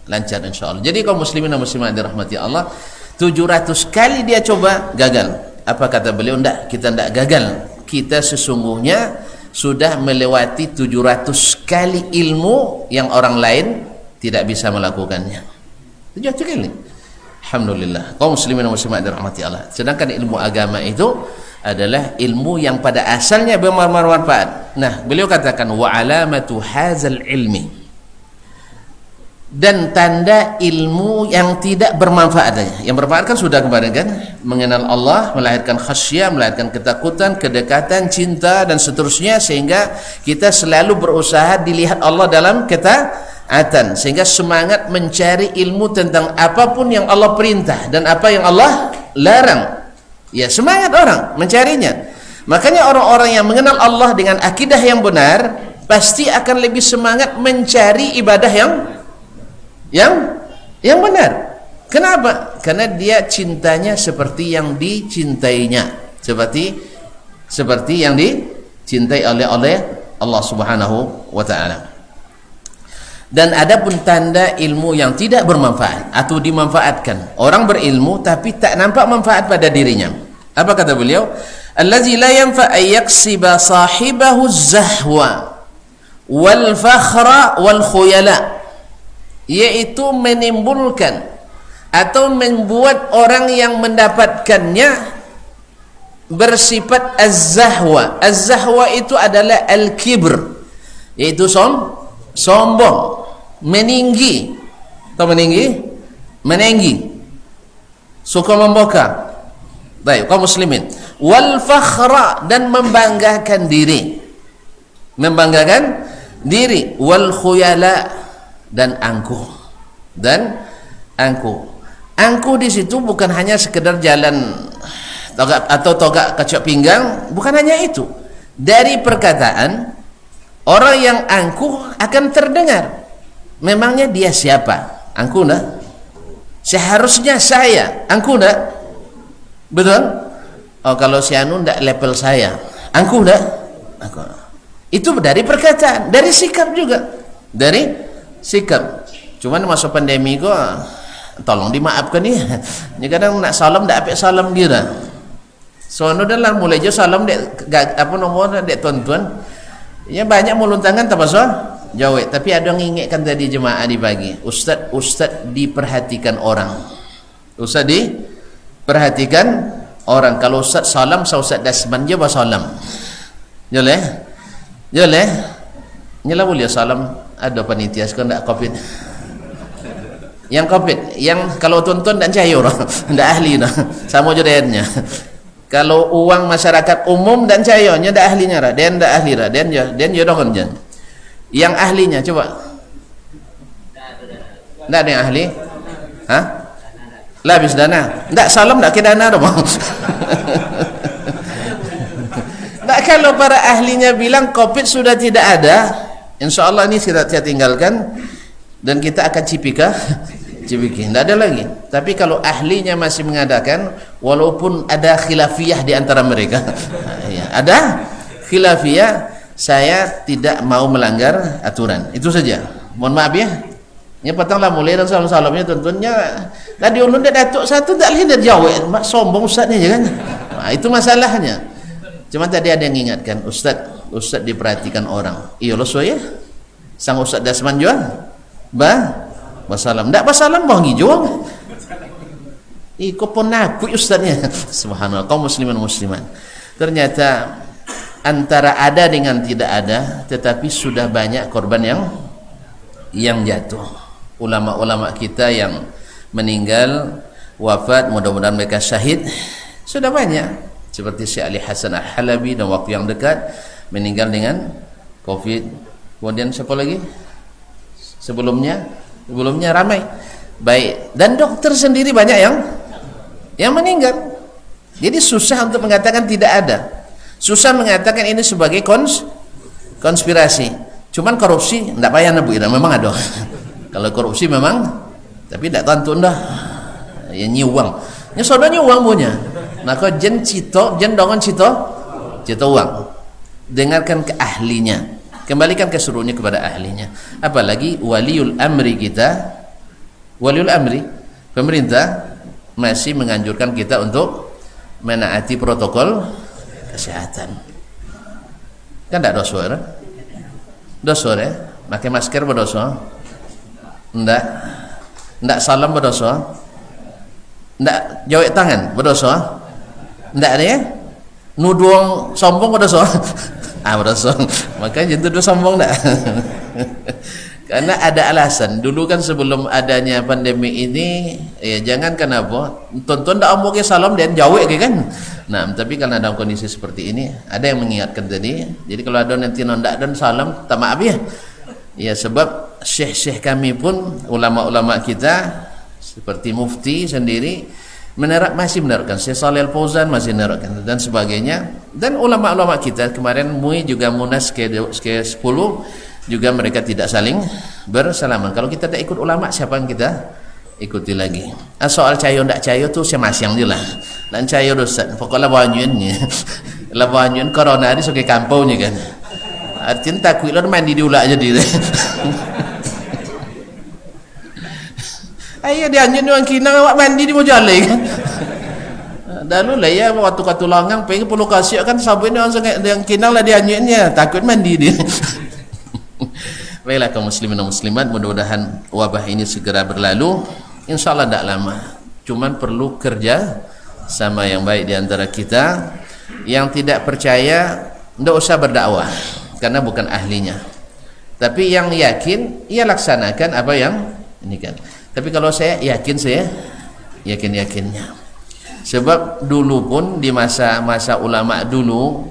[SPEAKER 1] lancar insyaallah. Jadi kaum muslimin dan muslimat dirahmati Allah, 700 kali dia coba gagal. Apa kata beliau? Ndak, kita ndak gagal, kita sesungguhnya sudah melewati 700 kali ilmu yang orang lain tidak bisa melakukannya. 700 kali. Alhamdulillah. Kaum muslimin dan muslimat dirahmati Allah. Sedangkan ilmu agama itu adalah ilmu yang pada asalnya bermanfaat. Nah, beliau katakan wa alamatu hadzal ilmi, dan tanda ilmu yang tidak bermanfaat. Yang bermanfaat kan sudah kemarin kan, mengenal Allah, melahirkan khasyah, melahirkan ketakutan, kedekatan, cinta dan seterusnya, sehingga kita selalu berusaha dilihat Allah dalam ketaatan, sehingga semangat mencari ilmu tentang apapun yang Allah perintah dan apa yang Allah larang. Ya, semangat orang mencarinya. Makanya orang-orang yang mengenal Allah dengan akidah yang benar pasti akan lebih semangat mencari ibadah yang benar. Kenapa? Karena dia cintanya seperti yang dicintainya, seperti yang dicintai oleh Allah Subhanahu wa taala. Dan ada pun tanda ilmu yang tidak bermanfaat atau dimanfaatkan. Orang berilmu tapi tak nampak manfaat pada dirinya. Apa kata beliau? Allazi la yanfa' ayyaksiba sahibahu zahwa wal fakhra wal khuyala, yaitu menimbulkan atau membuat orang yang mendapatkannya bersifat az-zahwa. Az-zahwa itu adalah al-kibr, yaitu sombong, meninggi atau meninggi, suka memboka. Baik, kaum muslimin. Wal fakhra, dan membanggakan diri, wal khuyala, dan angkuh. Angkuh di situ bukan hanya sekedar jalan togak atau togak kacak pinggang, bukan hanya itu. Dari perkataan orang yang angkuh akan terdengar, memangnya dia siapa? Angkuh nak? Seharusnya saya angkuh nak? Betul? Oh, kalau si anu ndak level saya, angkuh ndak? Itu dari perkataan, dari sikap juga, dari sikap. Cuman masa pandemi kok tolong dimaafkan ya. Ni kadang nak salam ndak apik salam gira. Sono dah mulai je salam dek apa nomor dek tuan-tuan. Ya banyak muluntangan tak pasal jawab, tapi ada yang ingatkan tadi jemaah di pagi, ustaz diperhatikan orang. Ustaz diperhatikan orang. Kalau ustaz salam, ustaz Dasman je salam. Joleh. Nyala boleh salam ada panitia sekarang ndak covid. Yang covid, yang kalau tonton dan cair ndak ahli dah. Sama je dennya. Kalau uang masyarakat umum dan cairnya ndak ahlinya ra, den ndak ahli ra, den je dongon je. Yang ahlinya coba. Ndak ada yang ahli? Hah? Lah habis dana. Ndak salam ndak ke dana dah. Ndak, kalau para ahlinya bilang covid sudah tidak ada, insyaallah ini kita tinggalkan dan kita akan cipika. Ndak ada lagi. Tapi kalau ahlinya masih mengadakan, walaupun ada khilafiyah di antara mereka, ya, ada khilafiyah, saya tidak mau melanggar aturan. Itu saja. Mohon maaf ya. Nya patanglah mulai dan salam-salamnya tentunya tadi ulun dak datuk satu tak lihat jawab, mak sombong ustaz ni je kan. Nah, itu masalahnya. Cuma tadi ada yang ingatkan, ustaz diperhatikan orang. Iya lo ya. Sang ustaz Dasman jual. Basalam. Ndak basalam bang jual. Iko pun aku ustaznya. Subhanallah, kaum muslimin muslimat. Ternyata antara ada dengan tidak ada, tetapi sudah banyak korban yang jatuh. ulama-ulama kita yang meninggal, wafat, mudah-mudahan mereka syahid, sudah banyak. Seperti Syekh Ali Hasan Al-Halabi dalam waktu yang dekat meninggal dengan COVID. Kemudian siapa lagi? Sebelumnya ramai. Baik, dan dokter sendiri banyak yang meninggal. Jadi susah untuk mengatakan tidak ada. Susah mengatakan ini sebagai konspirasi. Cuman korupsi enggak payah nabu, memang ada. Kalau korupsi memang, tapi tidak tentu dah. Ya nyiwang. Nya sodo nyiwang punya. Maka jen dongan cito uang. Dengarkan ke ahlinya. Kembalikan keseruannya kepada ahlinya. Apalagi waliul amri kita, waliul amri, pemerintah masih menganjurkan kita untuk menaati protokol kesehatan. Kan tidak dosa, dosa ya? Pakai masker berdosa? Ndak salam berdosa? Ndak jawab tangan berdosa? Ndak ada ya? Nuduang sombong berdosa? Berdosa. Makanya itu dosa sombong ndak? Karena ada alasan. Dulu kan sebelum adanya pandemi ini, ya jangan kenapa tonton ndak omongnya salam dan jawab kan. Nah, tapi karena dalam kondisi seperti ini, ada yang mengingatkan tadi. Jadi kalau ada nanti nondak dan salam, tak maaf ya. Ya sebab syekh-syekh kami pun, ulama-ulama kita seperti mufti sendiri masih menerapkan. Syekh Shalih Al-Fauzan masih menerapkan dan sebagainya. Dan ulama-ulama kita kemarin MUI juga Munas ke-10 juga mereka tidak saling bersalaman. Kalau kita tak ikut ulama, siapa yang kita ikuti lagi? Soal cayo ndak cayo tu semasyang je lah. Dan cayo dosa. Pokoknya banyunnya. Lah banyun corona di sebagai kampungnya kan. Artinya takut lah mandi diulak jadi. Ayo dianjun orang kinang awak mandi di Mojale kan. Dahulu lah ya waktu katulangan pengen perlu kasih kan sabun ni orang yang kinang lah dianjunnya takut mandi dia. Baiklah kaum muslimin dan muslimat, mudah-mudahan wabah ini segera berlalu. Insyaallah tidak lama. Cuman perlu kerja sama yang baik di antara kita. Yang tidak percaya tidak usah berdakwah karena bukan ahlinya. Tapi yang yakin ia laksanakan apa yang ini kan. Tapi kalau saya yakin-yakinnya. Sebab dulu pun di masa ulama dulu,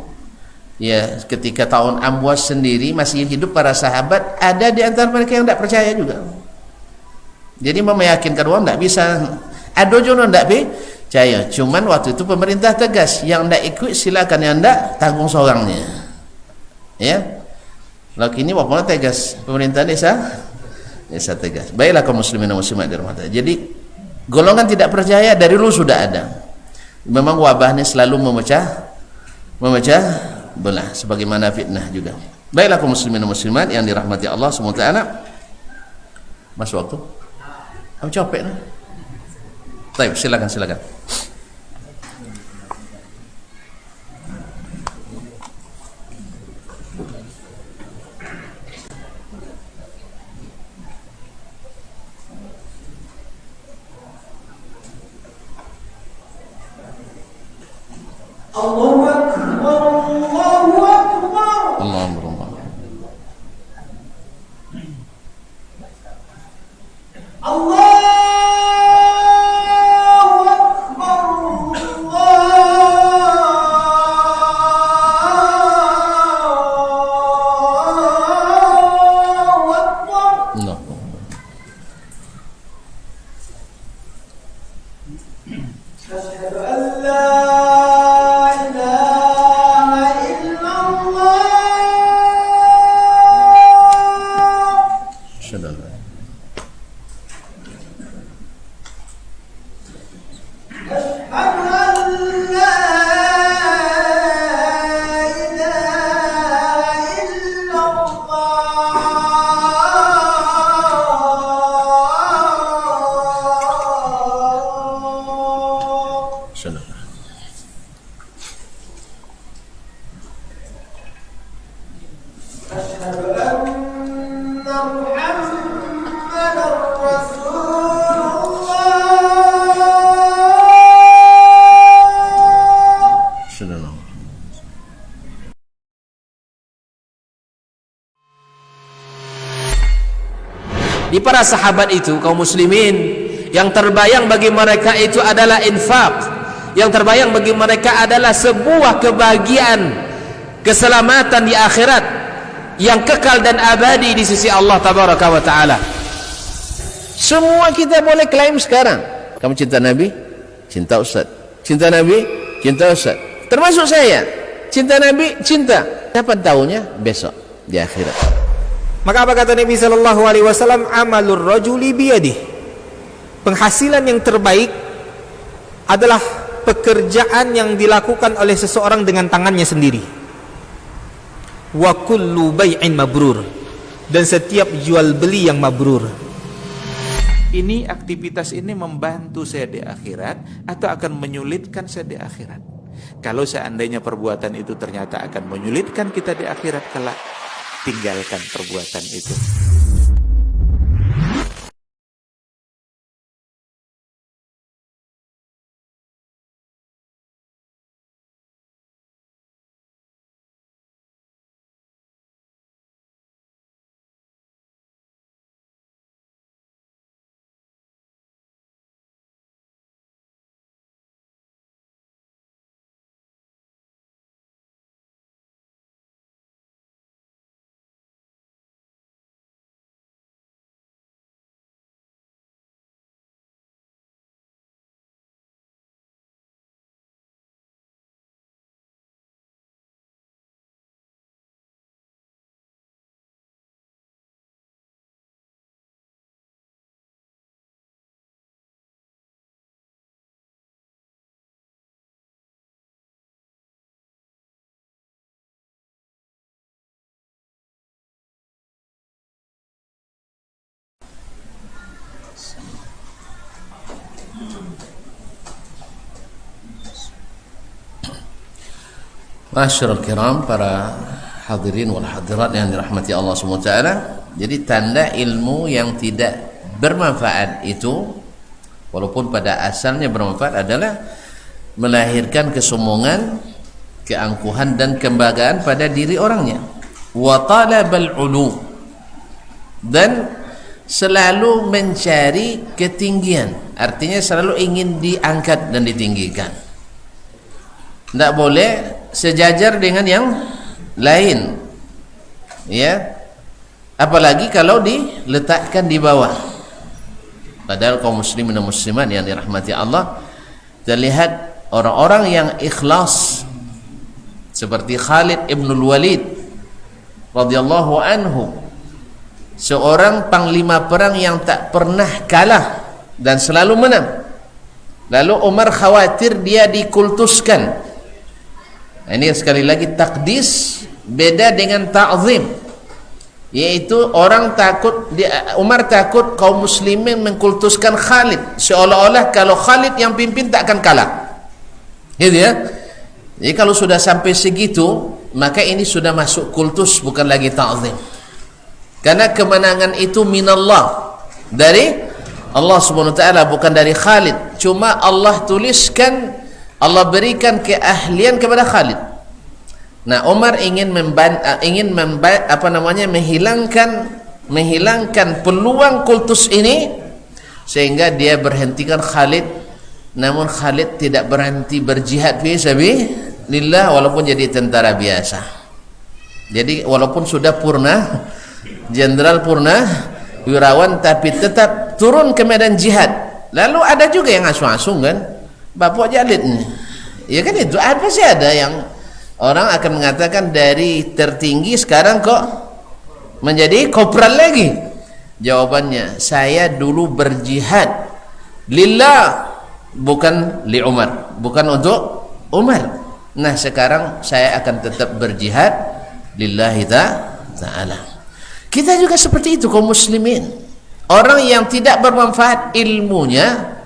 [SPEAKER 1] ya ketika tahun Amwas sendiri masih hidup para sahabat, ada di antara mereka yang tidak percaya juga. Jadi meyakinkan orang tidak bisa. Ada juga tidak percaya. Cuman waktu itu pemerintah tegas, yang tidak ikut silakan, yang tidak tanggung seorangnya. Ya. Lalu kini walaupun tegas pemerintah desa tegas. Baiklah kaum muslimin dan muslimat dirahmati. Jadi golongan tidak percaya dari dulu sudah ada. Memang wabahnya selalu memecah belah sebagaimana fitnah juga. Baiklah kaum muslimin dan muslimat yang dirahmati Allah SWT. Masuk waktu? Aku capek nih. Baik, silakan.
[SPEAKER 4] Allahu Akbar, Allahu Akbar.
[SPEAKER 1] Allahu Akbar.
[SPEAKER 4] Allahu
[SPEAKER 1] Di para sahabat itu, kaum muslimin, yang terbayang bagi mereka itu adalah infak, yang terbayang bagi mereka adalah sebuah kebahagiaan, keselamatan di akhirat yang kekal dan abadi di sisi Allah tabaraka wa taala. Semua kita boleh klaim sekarang, kamu cinta Nabi, cinta Ustaz. Cinta Nabi, cinta Ustaz. Termasuk saya, cinta Nabi, cinta. Kapan tahunya? Besok di akhirat.
[SPEAKER 2] Maka apa kata Nabi sallallahu alaihi wasallam? Amalur rajuli biyadihi. Penghasilan yang terbaik adalah pekerjaan yang dilakukan oleh seseorang dengan tangannya sendiri. Wa kullu bai'in mabrur, dan setiap jual beli yang mabrur.
[SPEAKER 3] Ini aktivitas ini membantu saya di akhirat atau akan menyulitkan saya di akhirat? Kalau seandainya perbuatan itu ternyata akan menyulitkan kita di akhirat kelak, tinggalkan perbuatan itu.
[SPEAKER 1] Masyarul kiram, para hadirin wal hadirat yang dirahmati Allah SWT. Jadi tanda ilmu yang tidak bermanfaat itu, walaupun pada asalnya bermanfaat, adalah melahirkan kesombongan, keangkuhan dan kebanggaan pada diri orangnya. Wa talabal ulu, dan selalu mencari ketinggian, artinya selalu ingin diangkat dan ditinggikan. Tidak boleh sejajar dengan yang lain, ya, apalagi kalau diletakkan di bawah. Padahal kaum muslimin dan muslimat yang dirahmati Allah, terlihat orang-orang yang ikhlas seperti Khalid ibn Walid radhiyallahu anhu, seorang panglima perang yang tak pernah kalah dan selalu menang. Lalu Umar khawatir dia dikultuskan. Ini sekali lagi takdis beda dengan ta'zim, yaitu orang takut, Umar takut kaum muslimin mengkultuskan Khalid, seolah-olah kalau Khalid yang pimpin tak akan kalah, gitu ya. Jadi kalau sudah sampai segitu, maka ini sudah masuk kultus, bukan lagi ta'zim, karena kemenangan itu minallah, dari Allah subhanahu wa ta'ala, bukan dari Khalid. Cuma Allah tuliskan, Allah berikan keahlian kepada Khalid. Nah, Umar ingin menghilangkan peluang kultus ini, sehingga dia berhentikan Khalid. Namun Khalid tidak berhenti berjihad fi sabilillah, walaupun jadi tentara biasa. Jadi walaupun sudah purna, jenderal purna wirawan, tapi tetap turun ke medan jihad. Lalu ada juga yang asung-asung kan, Bapak Jalid nih, ya kan, itu apa sih, ada yang orang akan mengatakan dari tertinggi sekarang kok menjadi kopral lagi. Jawabannya, saya dulu berjihad lillah, bukan li Umar, bukan untuk Umar. Nah, sekarang saya akan tetap berjihad lillahi ta'ala. Kita juga seperti itu kaum muslimin. Orang yang tidak bermanfaat ilmunya,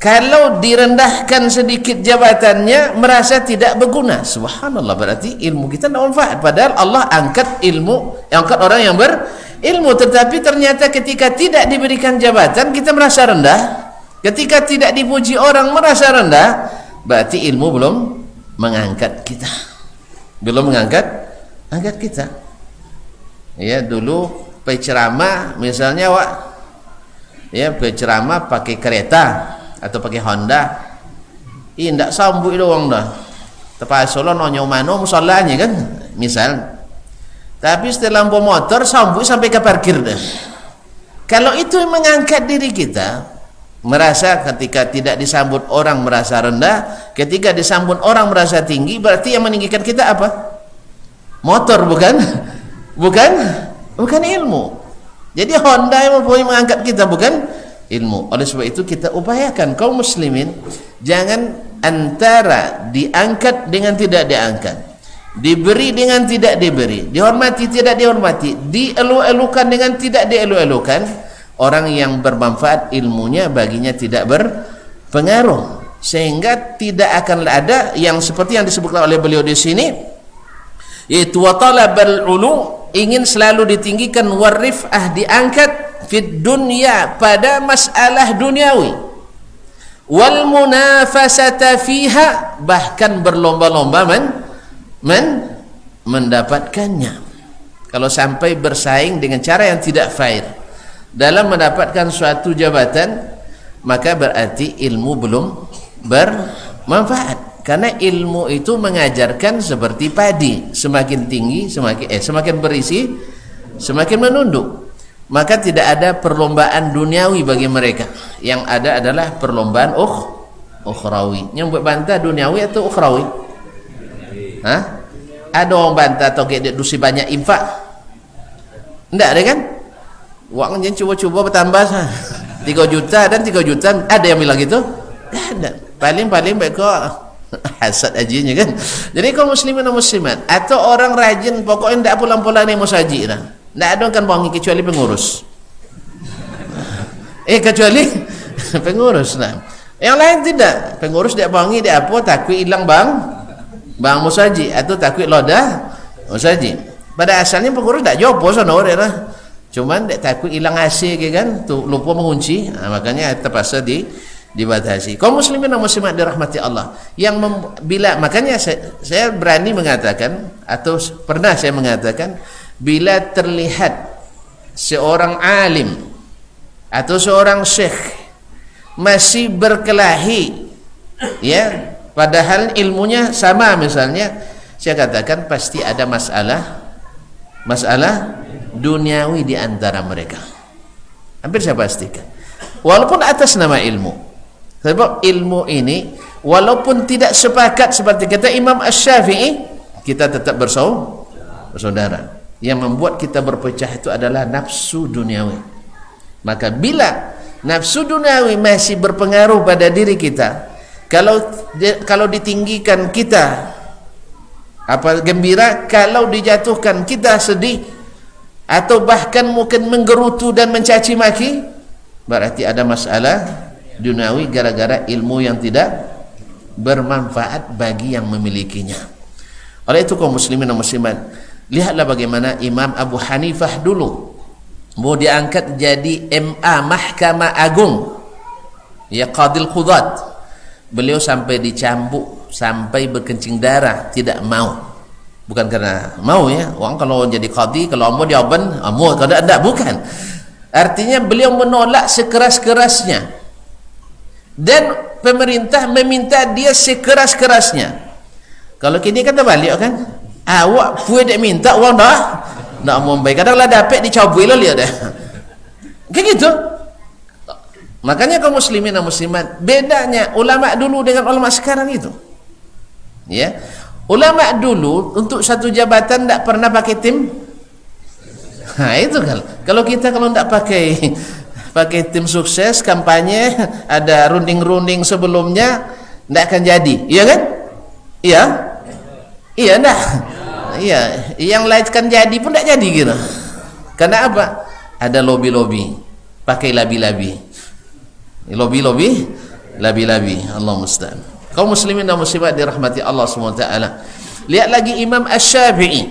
[SPEAKER 1] kalau direndahkan sedikit jabatannya, merasa tidak berguna. Subhanallah, berarti ilmu kita tidak manfaat. Padahal Allah angkat ilmu, angkat orang yang berilmu. Tetapi ternyata ketika tidak diberikan jabatan, kita merasa rendah. Ketika tidak dipuji orang, merasa rendah. Berarti ilmu belum mengangkat kita. Belum mengangkat kita. Ya, dulu penceramah misalnya ya penceramah pakai kereta atau pakai Honda, ndak sambut doang dah. Terpaksa lo nonyo mano musallanya kan, misal. Tapi setelah lampu motor sambut sampai ke parkir dah. Kalau itu mengangkat diri kita, merasa ketika tidak disambut orang merasa rendah, ketika disambut orang merasa tinggi, berarti yang meninggikan kita apa? Motor, bukan? Bukan ilmu. Jadi Honda yang mengangkat kita, bukan ilmu. Oleh sebab itu kita upayakan kaum muslimin jangan antara diangkat dengan tidak diangkat, diberi dengan tidak diberi, dihormati tidak dihormati, dielu-elukan dengan tidak dielu-elukan. Orang yang bermanfaat ilmunya baginya tidak berpengaruh, sehingga tidak akan ada yang seperti yang disebutkan oleh beliau di sini, yaitu wa talabal ulu, ingin selalu ditinggikan, warif'ah, diangkat, fid dunya, pada masalah duniawi, wal munafasata fiha, bahkan berlomba-lomba mendapatkannya. Kalau sampai bersaing dengan cara yang tidak fair dalam mendapatkan suatu jabatan, maka berarti ilmu belum bermanfaat. Karena ilmu itu mengajarkan seperti padi, semakin tinggi semakin berisi semakin menunduk. Maka tidak ada perlombaan duniawi bagi mereka. Yang ada adalah perlombaan ukhrawi. Yang buat bantah duniawi atau ukhrawi? Hah? Ada orang bantah atau kayak dusi banyak infak? Enggak ada kan? Uang jangan cuba-cuba bertambah 3 juta dan 3 juta. Ada yang bilang gitu? Enggak ada. Paling baik kok hasad ajinya kan. Jadi kaum muslimin dan muslimat atau orang rajin pokoknya tidak pulang-pulang ni musaji dah. Tidak ada kan wangi kecuali pengurus. Kecuali pengurus nah. Yang lain tidak. Pengurus dia wangi dia apa takut hilang bang musaji atau takut lodah musaji. Pada asalnya pengurus tak jopo sono lah. Cuman dia takut hilang AC kan, tu lupa mengunci. Makanya terpaksa dibatasi. Kaum muslimin dan muslimat dirahmati Allah, yang makanya saya berani mengatakan atau pernah saya mengatakan, bila terlihat seorang alim atau seorang syekh masih berkelahi ya, padahal ilmunya sama misalnya, saya katakan pasti ada masalah duniawi di antara mereka. Hampir saya pastikan. Walaupun atas nama ilmu. Sebab ilmu ini walaupun tidak sepakat seperti kata Imam Asy-Syafi'i, kita tetap bersaudara. Yang membuat kita berpecah itu adalah nafsu duniawi. Maka bila nafsu duniawi masih berpengaruh pada diri kita, kalau ditinggikan kita gembira, kalau dijatuhkan kita sedih, atau bahkan mungkin menggerutu dan mencaci maki, berarti ada masalah duniawi gara-gara ilmu yang tidak bermanfaat bagi yang memilikinya. Oleh itu kaum muslimin dan muslimat, lihatlah bagaimana Imam Abu Hanifah dulu mau diangkat jadi MA Mahkamah Agung, ya Qadil Qudat, beliau sampai dicambuk, sampai berkencing darah, tidak mau. Bukan karena mau ya, orang kalau jadi qadi, kalau mau jawaban mau, kalau tidak bukan. Artinya beliau menolak sekeras-kerasnya, dan pemerintah meminta dia sekeras-kerasnya. Kalau kini kata balik kan, awak puan dia minta uang dah nak membaik, kadang-kadang dapat dicabui lah dia dah kayak gitu. Makanya kaum muslimin dan muslimat, bedanya ulama dulu dengan ulama sekarang itu ya. Ulama dulu untuk satu jabatan tidak pernah pakai tim. Itu kalau kita kalau tidak pakai tim sukses kampanye, ada runding-runding sebelumnya, tidak akan jadi, iya kan? Iya enggak? Iya, yang lain kan jadi pun tidak jadi gitu. Karena apa? Ada lobby-lobby, pakai labi-labi, labi-labi. Allah musta'an. Kaum muslimin dan muslimat dirahmati Allah SWT. Lihat lagi Imam Asy-Syafi'i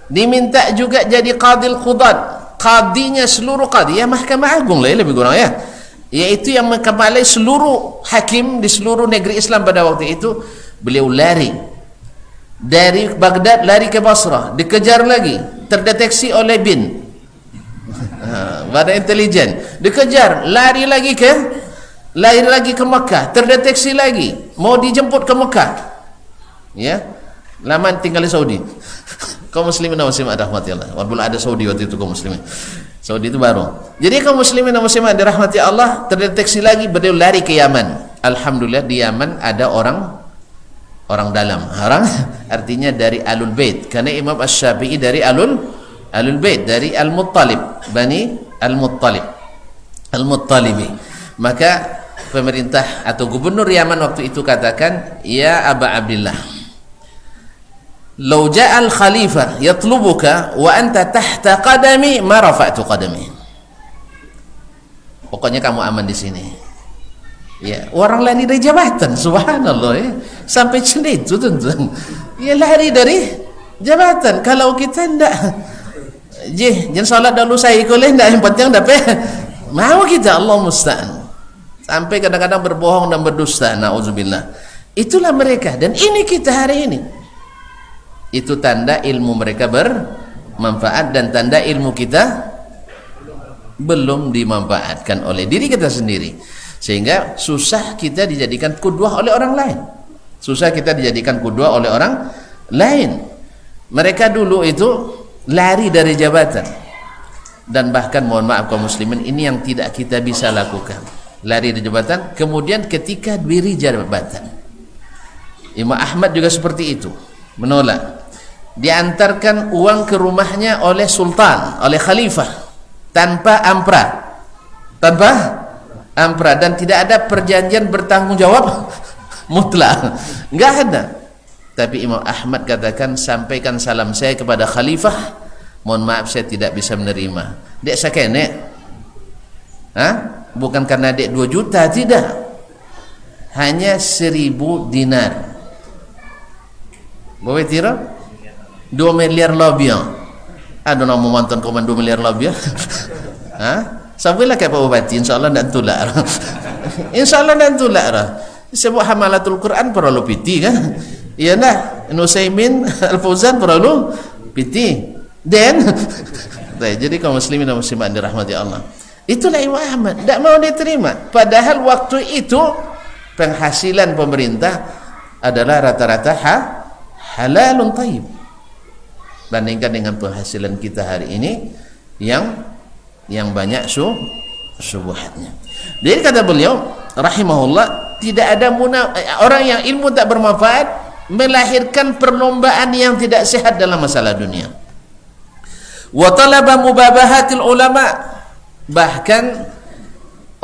[SPEAKER 1] diminta juga jadi Qadil Qudat, qadinya seluruh qadi ya Mahkamah Agung lah lebih kurang ya, yaitu yang mengkepalai seluruh hakim di seluruh negeri Islam pada waktu itu. Beliau lari dari Baghdad, lari ke Basrah, dikejar lagi, terdeteksi oleh BIN, Badan intelijen dikejar, lari lagi ke Mekah, terdeteksi lagi mau dijemput ke Mekah, ya, lama tinggal di Saudi. Kaum muslimin dan muslimat dirahmati Allah. Walaupun ada Saudi waktu itu kaum muslimin, Saudi itu baru. Jadi kaum muslimin dan muslimat dirahmati Allah, terdeteksi lagi, beliau lari ke Yaman. Alhamdulillah di Yaman ada orang dalam, artinya dari Alul Bait, karena Imam Asy-Syafi'i dari Alul Bait, dari Al-Muttalib, Bani Al-Muttalibi. Maka pemerintah atau gubernur Yaman waktu itu katakan, ya Aba Abdillah, law ja'al khalifah yatlubuka wa anta tahta qadami ma rafa'tu qadami. Pokoknya kamu aman di sini. Ya, orang lari dari jabatan, subhanallah, ya. Sampai cenit itu tuan. Ya, lari dari jabatan. Kalau kita ndak, jangan salat dulu saya boleh ndak, yang penting dapat. Mau kita, Allah musta'an. Sampai kadang-kadang berbohong dan berdusta, na'udzubillah. Itulah mereka, dan ini kita hari ini. Itu tanda ilmu mereka bermanfaat, dan tanda ilmu kita belum dimanfaatkan oleh diri kita sendiri. Sehingga susah kita dijadikan qudwah oleh orang lain. Susah kita dijadikan qudwah oleh orang lain. Mereka dulu itu lari dari jabatan. Dan bahkan mohon maaf kaum muslimin, ini yang tidak kita bisa lakukan. Lari dari jabatan, kemudian ketika diri jabatan. Imam Ahmad juga seperti itu, menolak. Diantarkan uang ke rumahnya oleh sultan, oleh khalifah, tanpa ampra, dan tidak ada perjanjian bertanggung jawab mutlak, enggak ada. Tapi Imam Ahmad katakan, sampaikan salam saya kepada khalifah, mohon maaf saya tidak bisa menerima. Dek sakene, bukan karena dek 2 juta, tidak, hanya 1000 dinar. Boleh tira 2 miliar lebih. Ada nama mantan koman 2 miliar lebih. Sabilah kayak Pak Bupati, insyaallah ndak tulak. Insyaallah ndak tulak. Sebab hamalatul Quran perlu piti kan? Iya nah, Nusaimin Al-Fauzan perlu piti. Dan jadi kaum muslimin dan muslimat dirahmati Allah. Itulah Imam Ahmad, tidak mau diterima. Padahal waktu itu penghasilan pemerintah adalah rata-rata halalun thayyib. Bandingkan dengan penghasilan kita hari ini yang banyak syubhatnya. Jadi kata beliau rahimahullah, tidak ada orang yang ilmu tak bermanfaat melahirkan perlombaan yang tidak sehat dalam masalah dunia. Wa talaba mubabahatil ulama, bahkan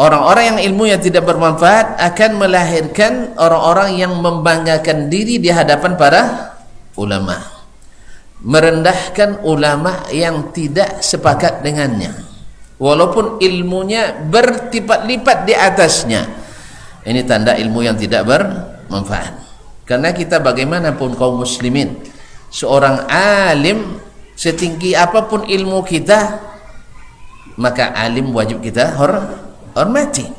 [SPEAKER 1] orang-orang yang ilmunya tidak bermanfaat akan melahirkan orang-orang yang membanggakan diri di hadapan para ulama, merendahkan ulama yang tidak sepakat dengannya, walaupun ilmunya berlipat-lipat di atasnya. Ini tanda ilmu yang tidak bermanfaat. Karena kita bagaimanapun kaum muslimin, seorang alim setinggi apapun ilmu kita, maka alim wajib kita hormati.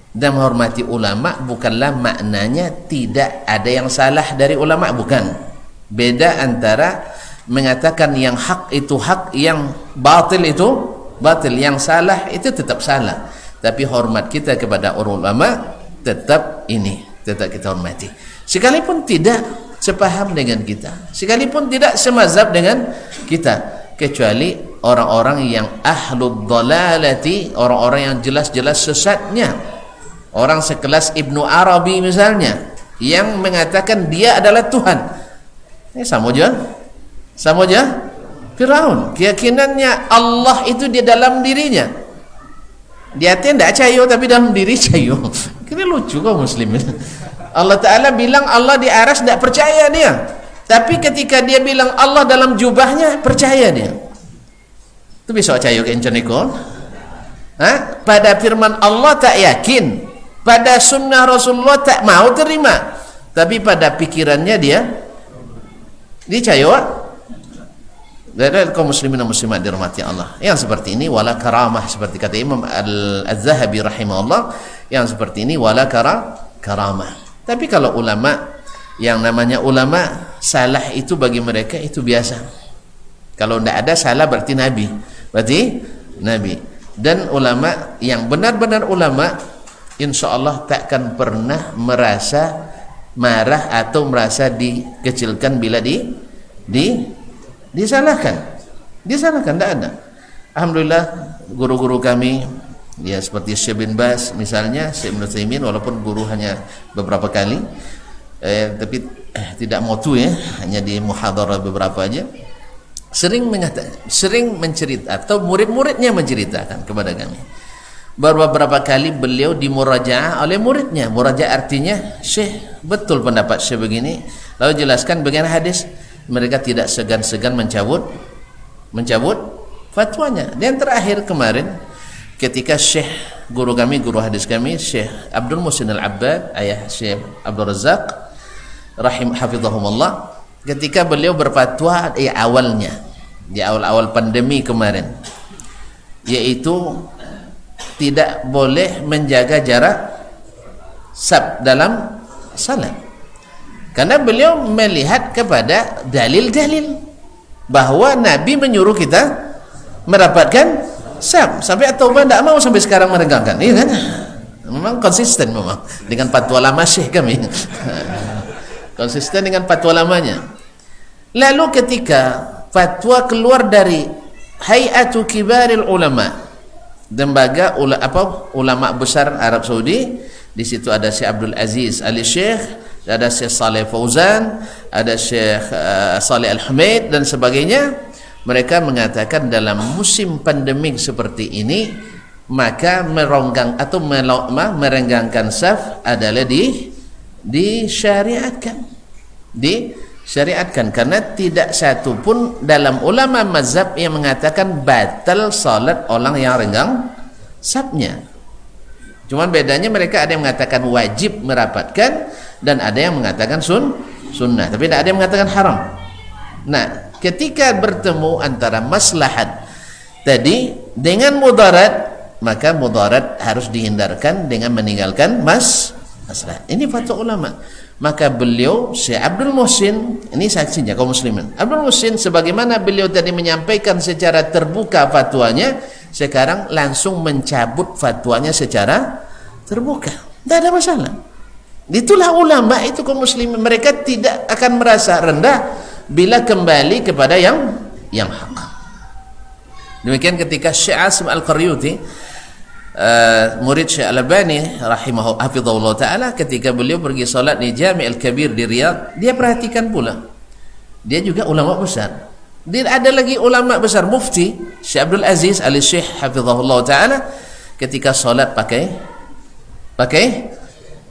[SPEAKER 1] Dan menghormati ulama bukanlah maknanya tidak ada yang salah dari ulama, bukan. Beda antara mengatakan yang hak itu hak, yang batil itu batil, yang salah itu tetap salah. Tapi hormat kita kepada ulama tetap kita hormati. Sekalipun tidak sepaham dengan kita, sekalipun tidak semazhab dengan kita, kecuali orang-orang yang ahlud dhalalati, orang-orang yang jelas-jelas sesatnya. Orang sekelas Ibnu Arabi misalnya, yang mengatakan dia adalah Tuhan. Sama aja Firaun. Keyakinannya Allah itu di dalam dirinya. Dia tidak cayo, tapi dalam diri cayo. Kira lucu kau muslimin. Allah Ta'ala bilang Allah di aras, tidak percaya dia. Tapi ketika dia bilang Allah dalam jubahnya, percaya dia. Itu bisa cayo ke encaniko. Pada firman Allah tak yakin, pada sunnah Rasulullah tak mau terima, tapi pada pikirannya dia cayo. Dari kaum muslimin dan muslimat dirahmati Allah, yang seperti ini wala karamah, seperti kata Imam Al-Zahabi rahimahullah, yang seperti ini wala karamah. Tapi kalau ulama, yang namanya ulama salah itu bagi mereka itu biasa. Kalau tidak ada salah berarti Nabi. Dan ulama yang benar-benar ulama, insya Allah takkan pernah merasa marah atau merasa dikecilkan bila disalahkan. Tidak ada. Alhamdulillah guru-guru kami, ya seperti Syekh bin Baz misalnya, Syekh Ibnu Utsaimin, walaupun guru hanya beberapa kali, tapi tidak mutu ya, hanya di muhadharah beberapa aja, sering mencerita atau murid-muridnya menceritakan kepada kami. Beberapa kali beliau dimurajaah oleh muridnya. Murajaah artinya, Syekh, betul pendapat Syekh begini, lalu jelaskan bagaimana hadis. Mereka tidak segan-segan mencabut fatwanya. Dan terakhir kemarin ketika Syekh guru kami, guru hadis kami, Syekh Abdul Muhsin Al-Abbad, ayah Syekh Abdul Razak hafizahumullah, ketika beliau berfatwa di awal pandemi kemarin, yaitu tidak boleh menjaga jarak dalam salat, karena beliau melihat kepada dalil-dalil bahwa Nabi menyuruh kita merapatkan sampai At-Taubah tidak mau sampai sekarang meregangkan, iya kan? Memang konsisten memang dengan fatwa lama Syekh kami. Konsisten dengan fatwa lamanya. Lalu ketika fatwa keluar dari Hay'atu Kibaril Ulama, lembaga ulama besar Arab Saudi, di situ ada Syekh Abdul Aziz Ali Syekh, ada Syekh Saleh Fauzan, ada Syekh Saleh Al-Humaid dan sebagainya. Mereka mengatakan dalam musim pandemik seperti ini, maka meronggang atau merenggangkan saf adalah disyariatkan, karena tidak satu pun dalam ulama mazhab yang mengatakan batal salat orang yang renggang safnya. Cuman bedanya mereka ada yang mengatakan wajib merapatkan dan ada yang mengatakan sunnah, tapi tidak ada yang mengatakan haram. Nah, ketika bertemu antara maslahat tadi dengan mudarat, maka mudarat harus dihindarkan dengan meninggalkan maslahat. Ini fatwa ulama. Maka beliau, Syekh Abdul Muhsin, ini saksinya kaum muslimin, Abdul Muhsin, sebagaimana beliau tadi menyampaikan secara terbuka fatwanya, sekarang langsung mencabut fatwanya secara terbuka. Tidak ada masalah. Itulah ulama itu kaum muslimin, mereka tidak akan merasa rendah bila kembali kepada yang hak. Demikian ketika Syekh Asim Al-Qaryuti, murid Syekh Al-Albani hafizahullah ta'ala, ketika beliau pergi salat di Jami' Al-Kabir di Riyadh, dia perhatikan pula, dia juga ulama besar. Dia ada lagi ulama besar, mufti Syekh Abdul Aziz Ali Syekh hafizahullah ta'ala, ketika salat pakai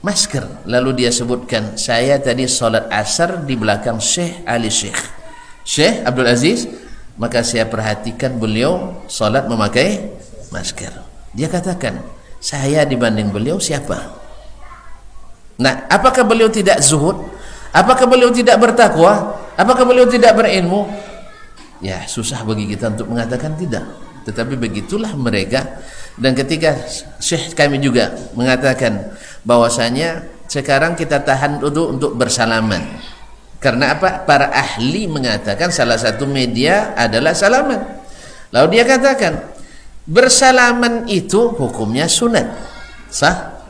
[SPEAKER 1] masker. Lalu dia sebutkan, saya tadi salat asar di belakang Syekh Ali Syekh Abdul Aziz, maka saya perhatikan beliau salat memakai masker. Dia katakan, saya dibanding beliau siapa? Nah, apakah beliau tidak zuhud? Apakah beliau tidak bertakwa? Apakah beliau tidak berilmu? Ya, susah bagi kita untuk mengatakan tidak. Tetapi begitulah mereka. Dan ketika Syekh kami juga mengatakan bahwasanya sekarang kita tahan dulu untuk bersalaman. Karena apa? Para ahli mengatakan salah satu media adalah salaman. Lalu dia katakan, bersalaman itu hukumnya sunat, sah,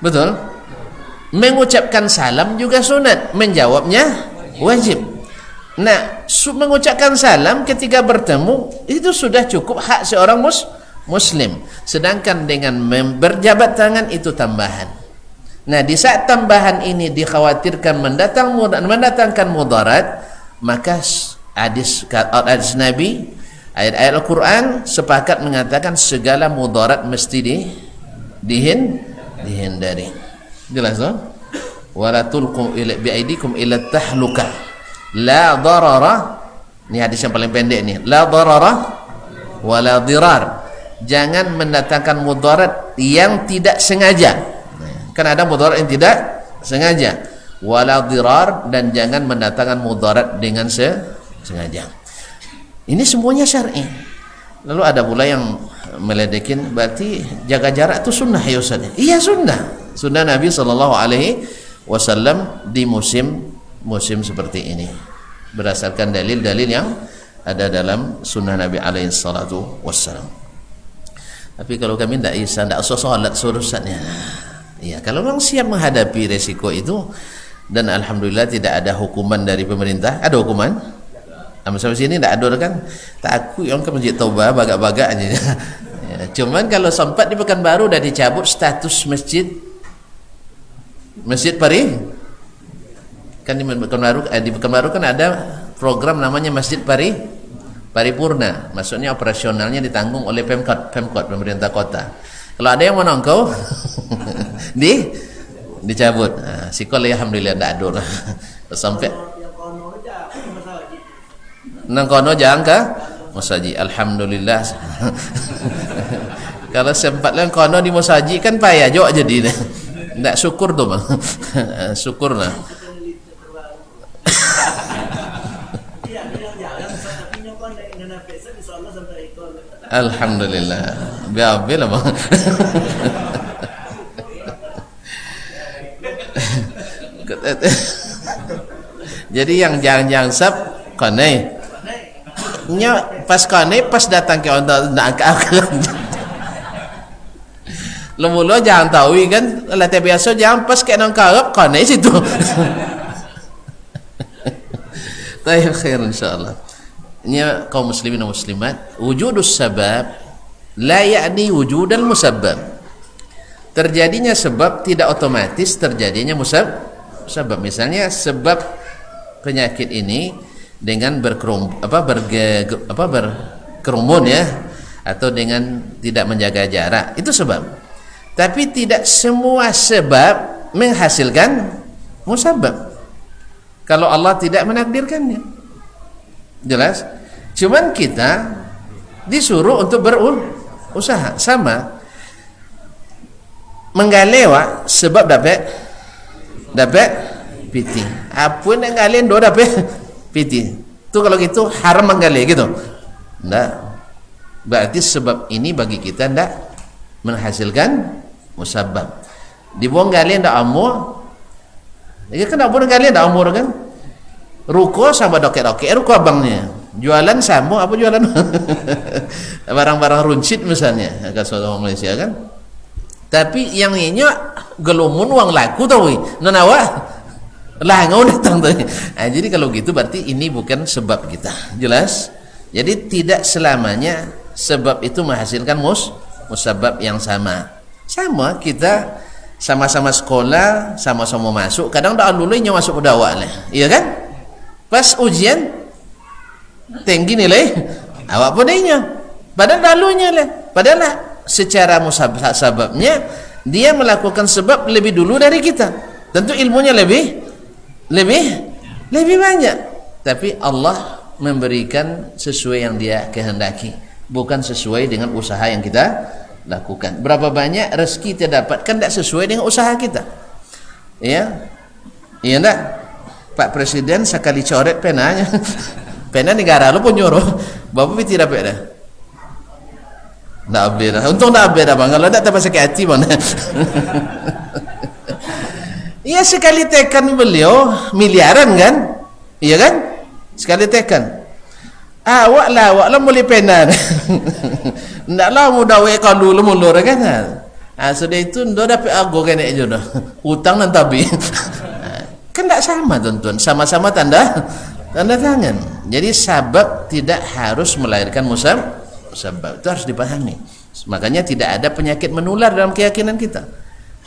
[SPEAKER 1] betul. Mengucapkan salam juga sunat, menjawabnya wajib. Nah, mengucapkan salam ketika bertemu itu sudah cukup hak seorang muslim. Sedangkan dengan berjabat tangan itu tambahan. Nah, di saat tambahan ini dikhawatirkan mendatangkan mudarat, maka hadis Nabi, ayat-ayat Al-Quran sepakat mengatakan segala mudarat mesti dihindari. Jelas tak? Wala tulqu biaidikum ila tahluka la darara. Ini hadis yang paling pendek nih. La darara wala dirar. Jangan mendatangkan mudarat yang tidak sengaja. Kan ada mudarat yang tidak sengaja. Wala dirar, dan jangan mendatangkan mudarat dengan sengaja. Ini semuanya syar'i. Lalu ada pula yang meledekin, berarti jaga jarak itu sunnah ya Ustaz? Iya, sunnah Nabi SAW di musim seperti ini, berdasarkan dalil-dalil yang ada dalam sunnah Nabi alaihi salatu wassalam. Tapi kalau kami tidak bisa, tidak usah sholat urusannya. Ya, kalau orang siap menghadapi resiko itu, dan alhamdulillah tidak ada hukuman dari pemerintah. Ada hukuman? Sampai sini tidak ada kan? Takut orang ke Masjid Taubah bagak-bagak aja. Ya, cuman kalau sempat di Pekanbaru sudah dicabut status masjid Pari. Kan di Pekanbaru kan ada program namanya Masjid Paripurna. Maksudnya operasionalnya ditanggung oleh Pemkot pemerintah kota. Kalau ada yang mau nongkau dicabut. Nah, sekolah alhamdulillah tidak ada. Sampai nang kono jangan ke musaji. Alhamdulillah. Kalau sempat lang kono di musaji kan payah jo jadi. Tidak syukur tuh bang. Syukur lah. Alhamdulillah. Biar bang. Jadi yang jangan sab konai. Nya pas konai pas datang ke orang nak Lemula jangan tahu kan, latih biasa jangan pas ke nang karab konai situ. Tayyib khair insyaallah. Nya kaum muslimin dan muslimat, wujudus sabab la ya'ni wujudal musabbab. Terjadinya sebab tidak otomatis terjadinya musabbab. Misalnya sebab penyakit ini dengan berkerumun ya, atau dengan tidak menjaga jarak, itu sebab. Tapi tidak semua sebab menghasilkan musabbab kalau Allah tidak menakdirkannya. Jelas? Cuman kita disuruh untuk berusaha. Sama menggalewa sebab dapat piti. Apun yang galen do dapat piti. Itu kalau gitu haram menggale gitu. Enggak. Berarti sebab ini bagi kita enggak menghasilkan musabbab. Dibuang galen ndak amur. Ya kan abang galen ndak amur kan? Ruko sama doket-doket ruko abangnya. Jualan sama apa jualan? Barang-barang runcit misalnya, agak orang Malaysia kan. Tapi yang ini gelumun uang laku tau nanawa lah ngau datang tuh. Nah, jadi kalau gitu berarti ini bukan sebab kita. Jelas? Jadi tidak selamanya sebab itu menghasilkan musabbab yang sama. Sama kita sama-sama sekolah, sama-sama masuk, kadang dah lulunya masuk ke dakwah lah. Iya kan? Pas ujian tinggi nilai awak podenya. Padahal dalunya lah. Padahal secara musababnya dia melakukan sebab lebih dulu dari kita. Tentu ilmunya lebih banyak. Tapi Allah memberikan sesuai yang dia kehendaki, bukan sesuai dengan usaha yang kita lakukan. Berapa banyak rezeki kita dapatkan tidak sesuai dengan usaha kita. Ya. Iya enggak? Pak Presiden sekali coret penanya. Pena negara lu pun nyuruh. Bapak tidak dapat dah. Ndak beda. Untung ndak beda bang. Kalau ndak tambah sakit hati bang. Iya sekali tekan beliau miliaran kan? Iya kan? Sekali tekan. Awak lah mulai pena. Ndak lah mudah we kalau lu mulur kan? Sudah itu ndak dapat ago kena aja dah. Utang dan tabi. Kan ndak sama tuan-tuan. Sama-sama tanda tangan. Jadi sabab tidak harus melahirkan musabbab. Itu harus dipahami. Makanya tidak ada penyakit menular dalam keyakinan kita.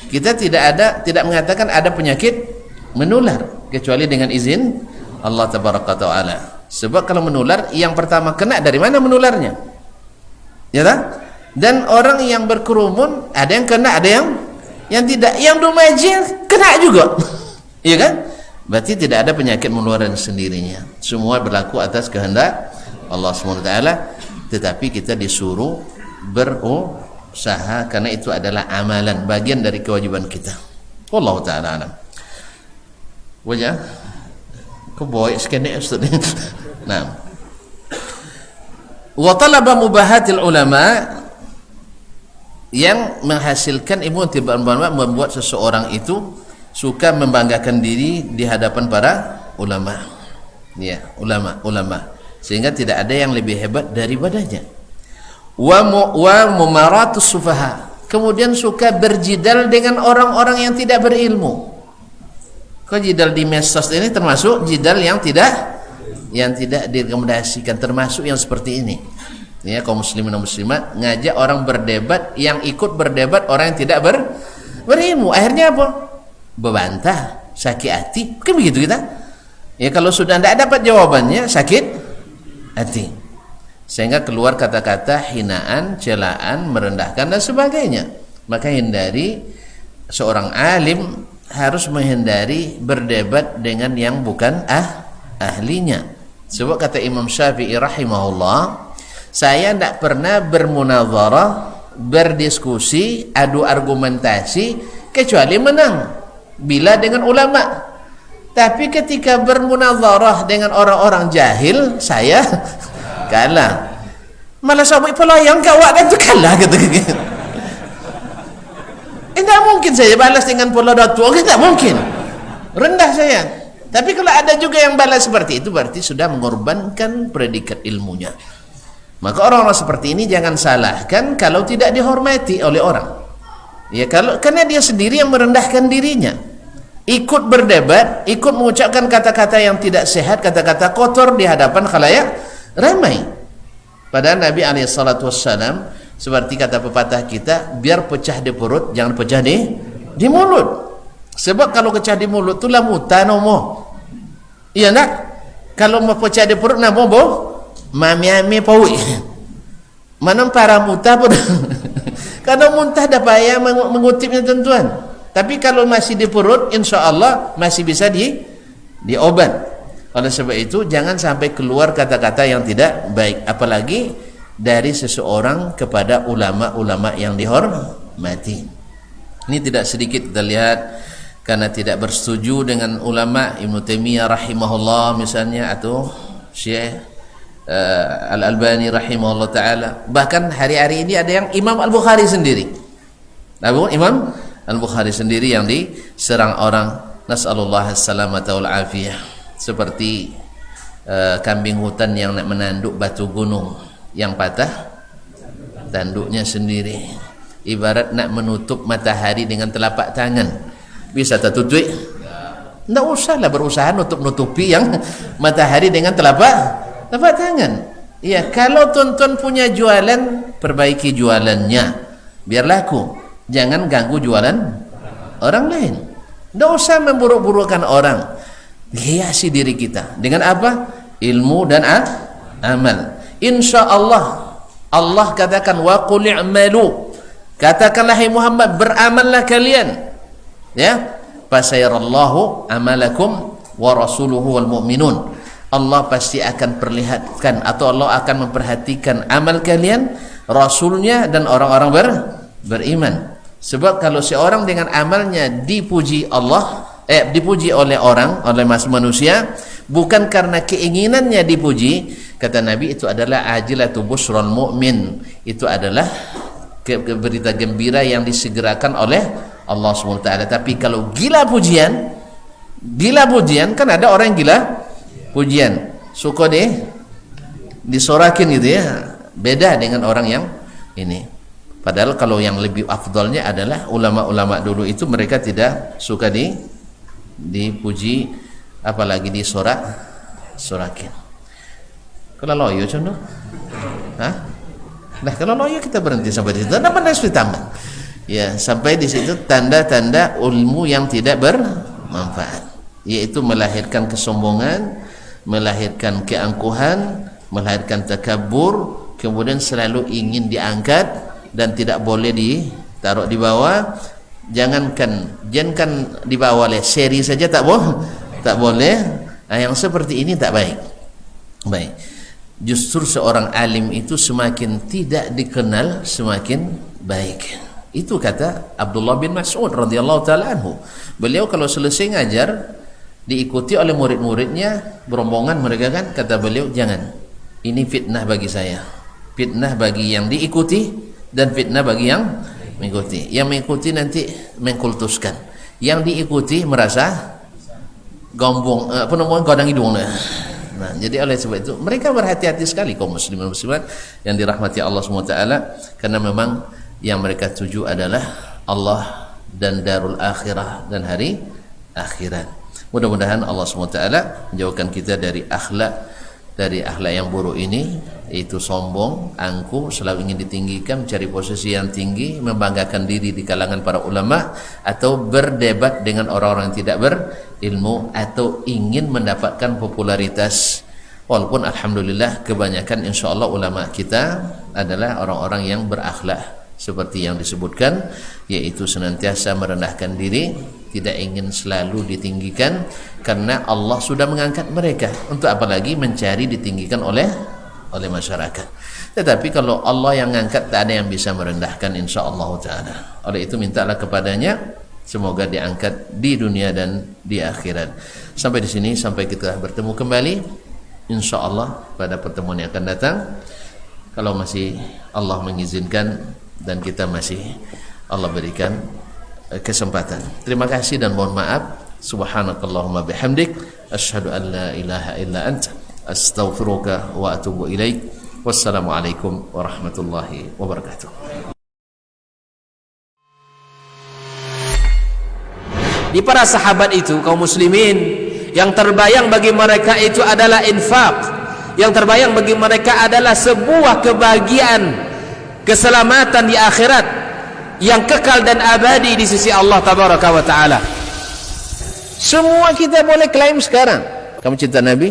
[SPEAKER 1] Kita tidak mengatakan ada penyakit menular kecuali dengan izin Allah tabaraka taala. Sebab kalau menular yang pertama kena dari mana menularnya? Ya tak? Dan orang yang berkerumun ada yang kena, ada yang tidak. Yang domajir kena juga. Iya kan? Berarti tidak ada penyakit menular sendirinya. Semua berlaku atas kehendak Allah SWT. Tetapi kita disuruh berusaha karena itu adalah amalan, bagian dari kewajiban kita. Wallahu taala alam. Wajah keboy sekene Ustaz. Nah. Wa talaba mubahatil ulama, yang menghasilkan ilmu membuat seseorang itu suka membanggakan diri di hadapan para ulama. Ya, ulama. sehingga tidak ada yang lebih hebat daripadanya. Wa mumaratus sufaha, kemudian suka berjidal dengan orang-orang yang tidak berilmu. Kok jidal di medsos ini termasuk jidal yang tidak direkomendasikan, termasuk yang seperti ini. Ya, kaum muslimin dan muslimat ngajak orang berdebat, yang ikut berdebat orang yang tidak berilmu. Akhirnya apa? Bebantah, sakit hati. Kan begitu kita. Ya, kalau sudah tidak dapat jawabannya, sakit hati. Sehingga keluar kata-kata hinaan, celaan, merendahkan dan sebagainya. Maka hindari, seorang alim harus menghindari berdebat dengan yang bukan ahlinya. Sebab kata Imam Syafi'i rahimahullah, saya tidak pernah bermunazarah, berdiskusi, adu argumentasi kecuali menang bila dengan ulama. Tapi ketika bermunazarah dengan orang-orang jahil, saya kalah. Malah sahabat pelayang kawak dan tu kalah kata gitu. Tidak mungkin saya balas dengan pola datu, tidak mungkin. Rendah saya. Tapi kalau ada juga yang balas seperti itu, berarti sudah mengorbankan predikat ilmunya. Maka orang-orang seperti ini jangan salahkan kalau tidak dihormati oleh orang. Ya, karena dia sendiri yang merendahkan dirinya. Ikut berdebat, ikut mengucapkan kata-kata yang tidak sehat, kata-kata kotor di hadapan khalayak ramai. Padahal Nabi SAW seperti kata pepatah kita, biar pecah di perut, jangan pecah di mulut. Sebab kalau pecah di mulut itulah muta nomo. Iya nak? Kalau mau pecah di perut namo boh? Mami pawi. Mana para muta pun. Kalau muntah dah payah mengutipnya tuan-tuan. Tapi kalau masih di perut, insya Allah masih bisa diobat. Oleh sebab itu jangan sampai keluar kata-kata yang tidak baik, apalagi dari seseorang kepada ulama-ulama yang dihormati. Ini tidak sedikit kita lihat karena tidak bersetuju dengan ulama Ibnu Taimiyah rahimahullah misalnya, atau Syekh Al-Albani rahimahullah ta'ala. Bahkan hari-hari ini ada yang Imam Al-Bukhari sendiri. Imam Al-Bukhari sendiri yang diserang orang, nas'alullah as-salamata wal afiyah. Seperti kambing hutan yang nak menanduk batu gunung yang patah tanduknya sendiri. Ibarat nak menutup matahari dengan telapak tangan. Bisa tertutup? Tidak usahlah berusaha nutupi yang matahari dengan telapak tangan. Ya, kalau tuan-tuan punya jualan, perbaiki jualannya biar laku. Jangan ganggu jualan orang lain. Tidak usah memburuk-burukkan orang. Hiasi diri kita dengan apa? Ilmu dan amal. Insya Allah, Allah katakan wa qul i'malu, katakanlah hai Muhammad, beramallah kalian, ya, fasayarallahu amalakum wa rasuluhu wal mu'minun. Allah pasti akan perlihatkan atau Allah akan memperhatikan amal kalian, rasulnya dan orang-orang beriman. Sebab kalau seorang dengan amalnya dipuji Allah, dipuji oleh orang, oleh manusia, bukan karena keinginannya dipuji, kata Nabi, itu adalah ajilatu busral mu'min. Itu adalah berita gembira yang disegerakan oleh Allah SWT. Tapi kalau gila pujian, kan ada orang yang gila pujian, suka disorakin gitu ya, beda dengan orang yang ini. Padahal kalau yang lebih afdalnya adalah ulama-ulama dulu itu mereka tidak suka dipuji, apalagi disorakin. Kalau loyo contoh, nah kalau loyo kita berhenti sampai di situ. Nama harus ditambah. Ya, sampai di situ tanda-tanda ilmu yang tidak bermanfaat, yaitu melahirkan kesombongan, melahirkan keangkuhan, melahirkan takabur, kemudian selalu ingin diangkat dan tidak boleh ditaruh di bawah. Jangan di bawah oleh seri saja tak boleh. Nah, yang seperti ini tak baik. Justru seorang alim itu semakin tidak dikenal semakin baik. Itu kata Abdullah bin Mas'ud radhiyallahu taala anhu. Beliau kalau selesai ngajar diikuti oleh murid-muridnya berombongan mereka kan, kata beliau, jangan, ini fitnah bagi saya, fitnah bagi yang diikuti dan fitnah bagi yang mengikuti. Yang mengikuti nanti mengkultuskan, yang diikuti merasa gombong, godang hidung. Nah, jadi oleh sebab itu mereka berhati-hati sekali kaum muslimin muslimat yang dirahmati Allah SWT, karena memang yang mereka tuju adalah Allah dan darul akhirah dan hari akhirat. Mudah-mudahan Allah SWT menjauhkan kita dari akhlak yang buruk ini, yaitu sombong, angkuh, selalu ingin ditinggikan, mencari posisi yang tinggi, membanggakan diri di kalangan para ulama, atau berdebat dengan orang-orang yang tidak berilmu, atau ingin mendapatkan popularitas. Walaupun alhamdulillah kebanyakan insyaallah ulama kita adalah orang-orang yang berakhlak seperti yang disebutkan, yaitu senantiasa merendahkan diri, tidak ingin selalu ditinggikan, karena Allah sudah mengangkat mereka. Untuk apa lagi mencari ditinggikan oleh masyarakat. Tetapi kalau Allah yang mengangkat, tak ada yang bisa merendahkan insyaallah taala. Oleh itu mintalah kepadanya semoga diangkat di dunia dan di akhirat. Sampai di sini, sampai kita bertemu kembali insyaallah pada pertemuan yang akan datang, kalau masih Allah mengizinkan dan kita masih Allah berikan kesempatan. Terima kasih dan mohon maaf. Subhanakallahumma bihamdik, asyhadu an la ilaha illa anta, astaghfiruka wa atubu ilaik. Wassalamualaikum warahmatullahi wabarakatuh.
[SPEAKER 5] Di para sahabat itu, kaum muslimin, yang terbayang bagi mereka itu adalah infak, yang terbayang bagi mereka adalah sebuah kebahagiaan, keselamatan di akhirat yang kekal dan abadi di sisi Allah tabaraka wa taala.
[SPEAKER 1] Semua kita boleh klaim sekarang. Kamu cinta Nabi?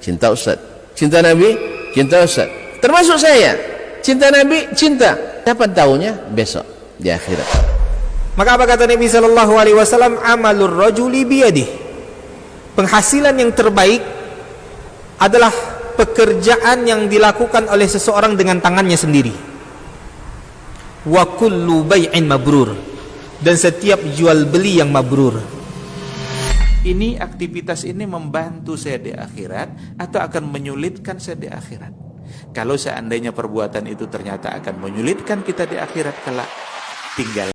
[SPEAKER 1] Cinta Ustaz. Cinta Nabi? Cinta Ustaz. Termasuk saya. Cinta Nabi? Cinta. Dapat tahunya besok di akhirat.
[SPEAKER 2] Maka apa kata Nabi sallallahu alaihi wasallam? Amalur rajuli biyadih. Penghasilan yang terbaik adalah pekerjaan yang dilakukan oleh seseorang dengan tangannya sendiri. Wa kullu bai'in mabrur, dan setiap jual beli yang mabrur.
[SPEAKER 3] Ini aktivitas ini membantu saya di akhirat atau akan menyulitkan saya di akhirat? Kalau seandainya perbuatan itu ternyata akan menyulitkan kita di akhirat kelak, tinggal